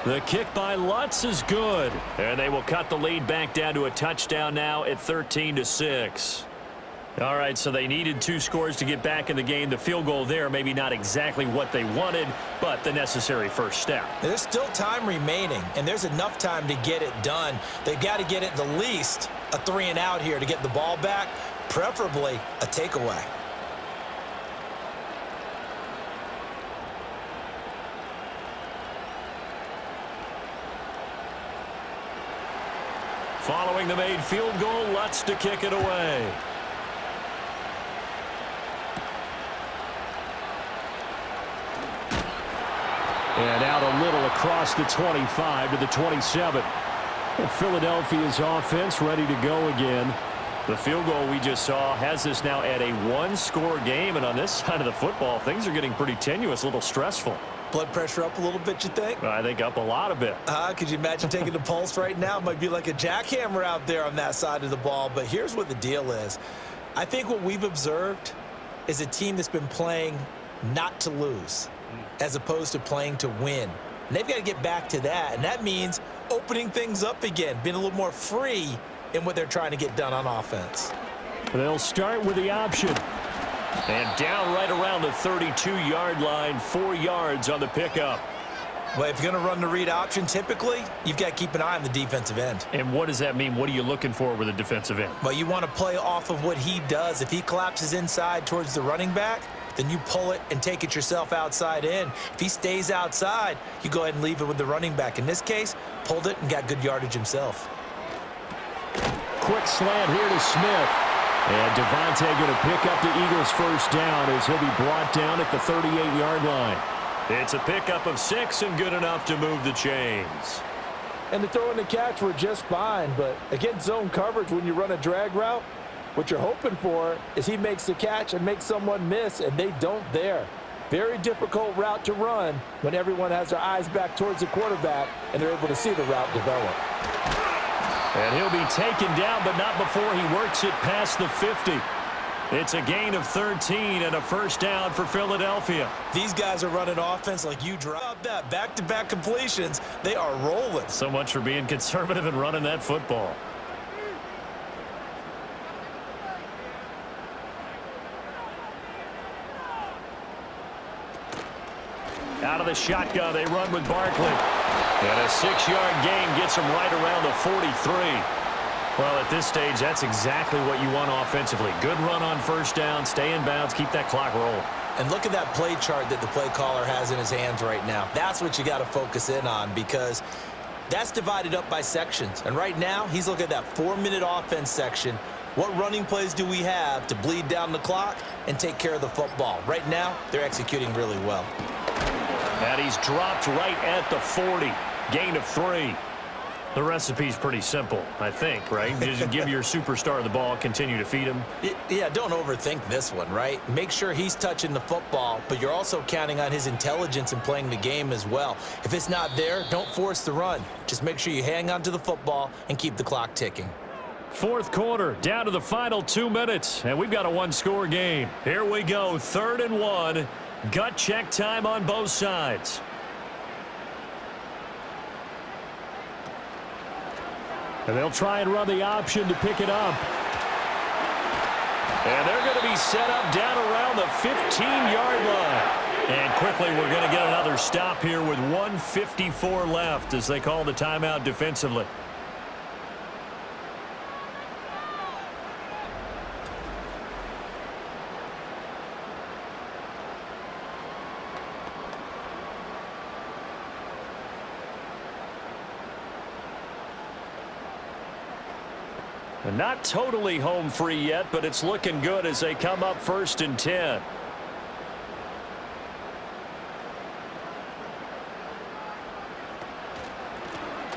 [SPEAKER 2] The kick by Lutz is good. And they will cut the lead back down to a touchdown now at 13-6. All right, so they needed 2 scores to get back in the game. The field goal there, maybe not exactly what they wanted, but the necessary first step.
[SPEAKER 3] There's still time remaining, and there's enough time to get it done. They've got to get it the least a 3 and out here to get the ball back, preferably a takeaway.
[SPEAKER 2] Following the made field goal, Lutz to kick it away. And out a little across the 25 to the 27. Philadelphia's offense ready to go again. The field goal we just saw has us now at a 1-score game. And on this side of the football, things are getting pretty tenuous, a little stressful.
[SPEAKER 3] Blood pressure up a little bit, you think?
[SPEAKER 2] I think up a lot a bit.
[SPEAKER 3] Could you imagine taking the pulse right now? It might be like a jackhammer out there on that side of the ball. But here's what the deal is. I think what we've observed is a team that's been playing not to lose as opposed to playing to win. And they've got to get back to that. And that means opening things up again, being a little more free in what they're trying to get done on offense.
[SPEAKER 2] They'll start with the option. And down right around the 32-yard line, 4 yards on the pickup.
[SPEAKER 3] Well, if you're going to run the read option, typically, you've got to keep an eye on the defensive end.
[SPEAKER 2] And what does that mean? What are you looking for with a defensive end?
[SPEAKER 3] Well, you want to play off of what he does. If he collapses inside towards the running back, then you pull it and take it yourself outside in. If he stays outside, you go ahead and leave it with the running back. In this case, pulled it and got good yardage himself.
[SPEAKER 2] Quick slant here to Smith. And Devontae going to pick up the Eagles' first down as he'll be brought down at the 38-yard line. It's a pickup of 6 and good enough to move the chains.
[SPEAKER 4] And the throw and the catch were just fine, but against zone coverage, when you run a drag route, what you're hoping for is he makes the catch and makes someone miss, and they don't there. Very difficult route to run when everyone has their eyes back towards the quarterback and they're able to see the route develop.
[SPEAKER 2] And he'll be taken down, but not before he works it past the 50. It's a gain of 13 and a first down for Philadelphia.
[SPEAKER 3] These guys are running offense like you dropped that. Back-to-back completions, they are rolling.
[SPEAKER 2] So much for being conservative and running that football. Out of the shotgun, they run with Barkley. And a 6-yard gain gets him right around the 43. Well, at this stage, that's exactly what you want offensively. Good run on first down, stay in bounds, keep that clock rolling.
[SPEAKER 3] And look at that play chart that the play caller has in his hands right now. That's what you got to focus in on, because that's divided up by sections. And right now, he's looking at that 4-minute offense section. What running plays do we have to bleed down the clock and take care of the football? Right now, they're executing really well.
[SPEAKER 2] And he's dropped right at the 40. Gain of 3. The recipe's pretty simple, I think, right? Just give your superstar the ball, continue to feed him.
[SPEAKER 3] Yeah, don't overthink this one, right? Make sure he's touching the football, but you're also counting on his intelligence in playing the game as well. If it's not there, don't force the run. Just make sure you hang on to the football and keep the clock ticking.
[SPEAKER 2] Fourth quarter, down to the final 2 minutes, and we've got a one-score game. Here we go, 3rd and 1. Gut check time on both sides. And they'll try and run the option to pick it up. And they're going to be set up down around the 15-yard line. And quickly, we're going to get another stop here with 1:54 left as they call the timeout defensively. And not totally home free yet, but it's looking good as they come up 1st and 10.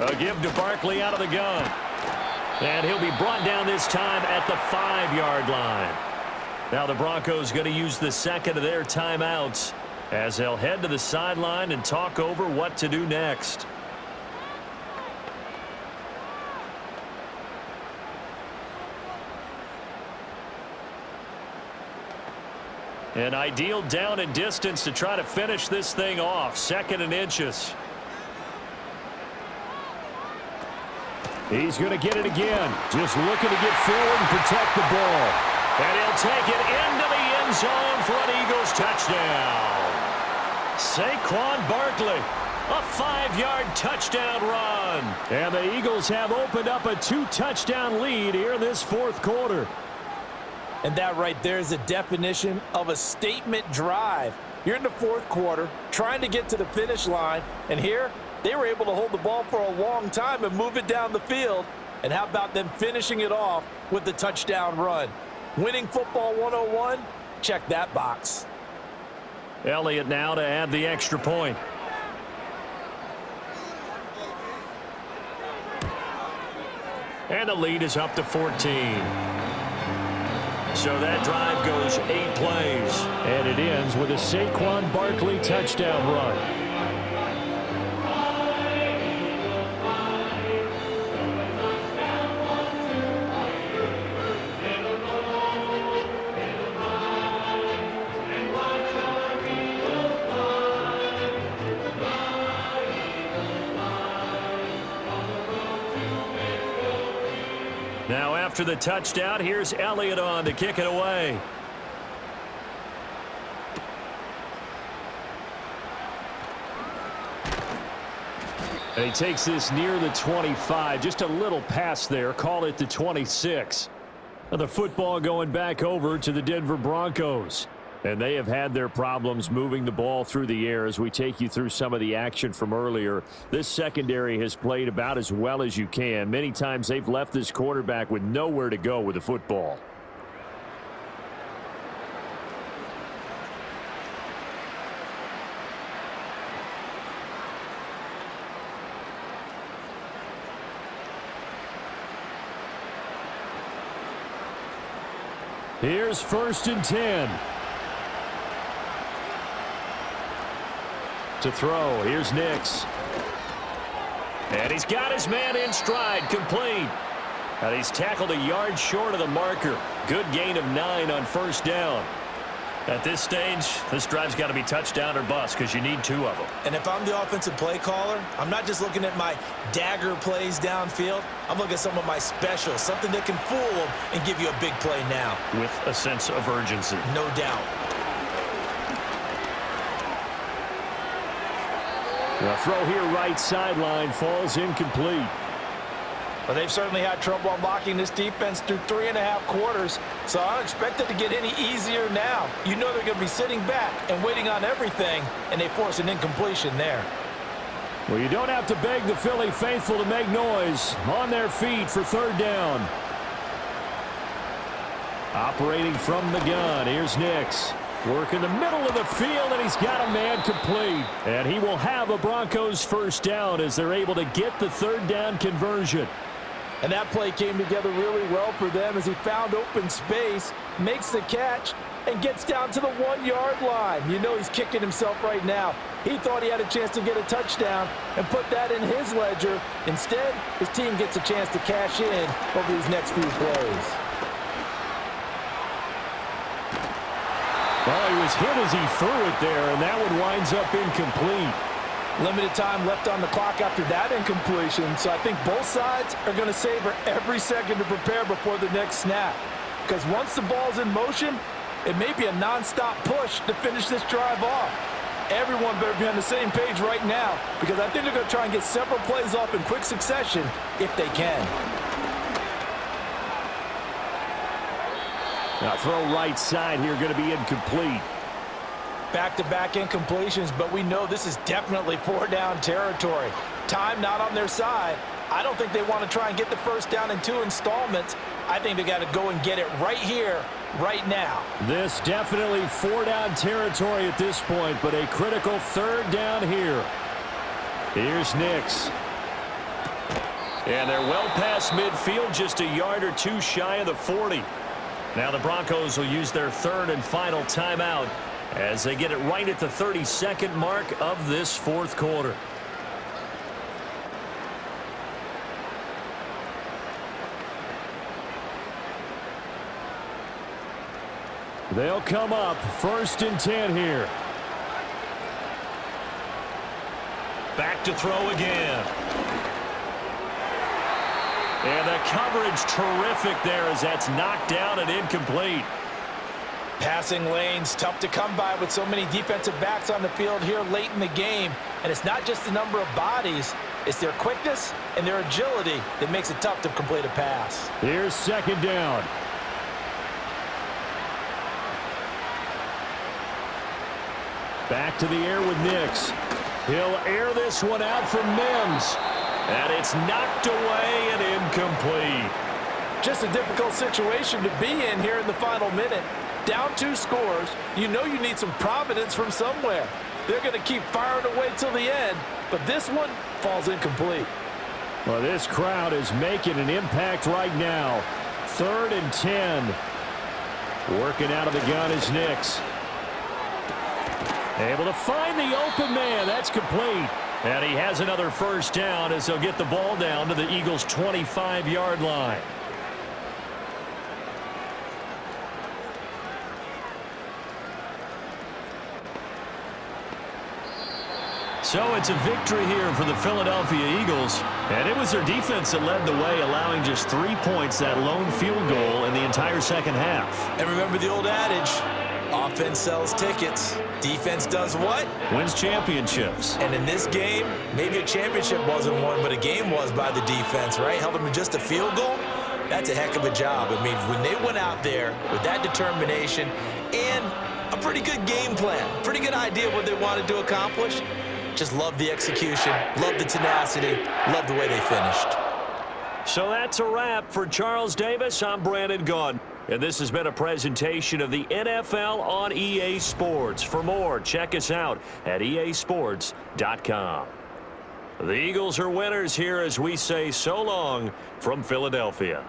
[SPEAKER 2] A give to Barkley out of the gun. And he'll be brought down this time at the 5-yard line. Now the Broncos going to use the second of their timeouts as they'll head to the sideline and talk over what to do next. An ideal down and distance to try to finish this thing off. 2nd and inches. He's going to get it again. Just looking to get forward and protect the ball. And he'll take it into the end zone for an Eagles touchdown. Saquon Barkley, a 5-yard touchdown run. And the Eagles have opened up a 2-touchdown lead here in this 4th quarter.
[SPEAKER 4] And that right there is a definition of a statement drive. You're in the 4th quarter, trying to get to the finish line, and here they were able to hold the ball for a long time and move it down the field. And how about them finishing it off with the touchdown run? Winning football 101, check that box.
[SPEAKER 2] Elliott now to add the extra point. And the lead is up to 14. So that drive goes 8 plays. And it ends with a Saquon Barkley touchdown run. Now after the touchdown, here's Elliott on to kick it away. And he takes this near the 25. Just a little pass there. Call it the 26. And the football going back over to the Denver Broncos. And they have had their problems moving the ball through the air as we take you through some of the action from earlier. This secondary has played about as well as you can. Many times they've left this quarterback with nowhere to go with the football. Here's 1st and 10. To throw. Here's Nix. And he's got his man in stride. Complete. And he's tackled a yard short of the marker. Good gain of 9 on 1st down. At this stage, this drive's got to be touchdown or bust because you need 2 of them.
[SPEAKER 3] And if I'm the offensive play caller, I'm not just looking at my dagger plays downfield. I'm looking at some of my specials, something that can fool them and give you a big play now.
[SPEAKER 2] With a sense of urgency.
[SPEAKER 3] No doubt.
[SPEAKER 2] The throw here right sideline falls incomplete.
[SPEAKER 4] Well, they've certainly had trouble unlocking this defense through 3.5 quarters, so I don't expect it to get any easier now. You know they're going to be sitting back and waiting on everything, and they force an incompletion there.
[SPEAKER 2] Well, you don't have to beg the Philly faithful to make noise. On their feet for 3rd down. Operating from the gun, here's Nix. Work in the middle of the field, and he's got a man complete. And he will have a Broncos 1st down as they're able to get the 3rd down conversion.
[SPEAKER 4] And that play came together really well for them as he found open space, makes the catch, and gets down to the 1-yard line. You know he's kicking himself right now. He thought he had a chance to get a touchdown and put that in his ledger. Instead, his team gets a chance to cash in over these next few plays.
[SPEAKER 2] Well, he was hit as he threw it there, and that one winds up incomplete.
[SPEAKER 4] Limited time left on the clock after that incompletion, so I think both sides are going to savor every second to prepare before the next snap. Because once the ball's in motion, it may be a nonstop push to finish this drive off. Everyone better be on the same page right now, because I think they're going to try and get several plays off in quick succession if they can.
[SPEAKER 2] Now throw right side here, going to be incomplete.
[SPEAKER 4] Back-to-back incompletions, but we know this is definitely 4-down territory. Time not on their side. I don't think they want to try and get the 1st down in 2 installments. I think they got to go and get it right here, right now.
[SPEAKER 2] This definitely 4-down territory at this point, but a critical 3rd down here. Here's Nix. And they're well past midfield, just a yard or 2 shy of the 40. Now the Broncos will use their 3rd and final timeout as they get it right at the 32nd mark of this 4th quarter. They'll come up 1st and 10 here. Back to throw again. And the coverage terrific there as that's knocked down and incomplete.
[SPEAKER 4] Passing lanes tough to come by with so many defensive backs on the field here late in the game. And it's not just the number of bodies, it's their quickness and their agility that makes it tough to complete a pass.
[SPEAKER 2] Here's 2nd down. Back to the air with Nix. He'll air this one out for Mims. And it's knocked away and incomplete.
[SPEAKER 4] Just a difficult situation to be in here in the final minute. Down 2 scores, you know you need some providence from somewhere. They're going to keep firing away till the end, but this one falls incomplete.
[SPEAKER 2] Well, this crowd is making an impact right now. 3rd and 10. Working out of the gun is Nix. Able to find the open man. That's complete. And he has another 1st down as they'll get the ball down to the Eagles' 25-yard line. So it's a victory here for the Philadelphia Eagles. And it was their defense that led the way, allowing just 3 points, that lone field goal in the entire 2nd half.
[SPEAKER 3] And remember the old adage, Offense sells tickets. Defense does what?
[SPEAKER 2] Wins championships.
[SPEAKER 3] And in this game, maybe a championship wasn't won, but a game was by the defense, right? Held them to just a field goal. That's a heck of a job. I mean, when they went out there with that determination and a pretty good game plan, pretty good idea what they wanted to accomplish, just love the execution, love the tenacity, love the way they finished.
[SPEAKER 2] So that's a wrap for Charles Davis. I'm Brandon Gaudin. And this has been a presentation of the NFL on EA Sports. For more, check us out at easports.com. The Eagles are winners here as we say so long from Philadelphia.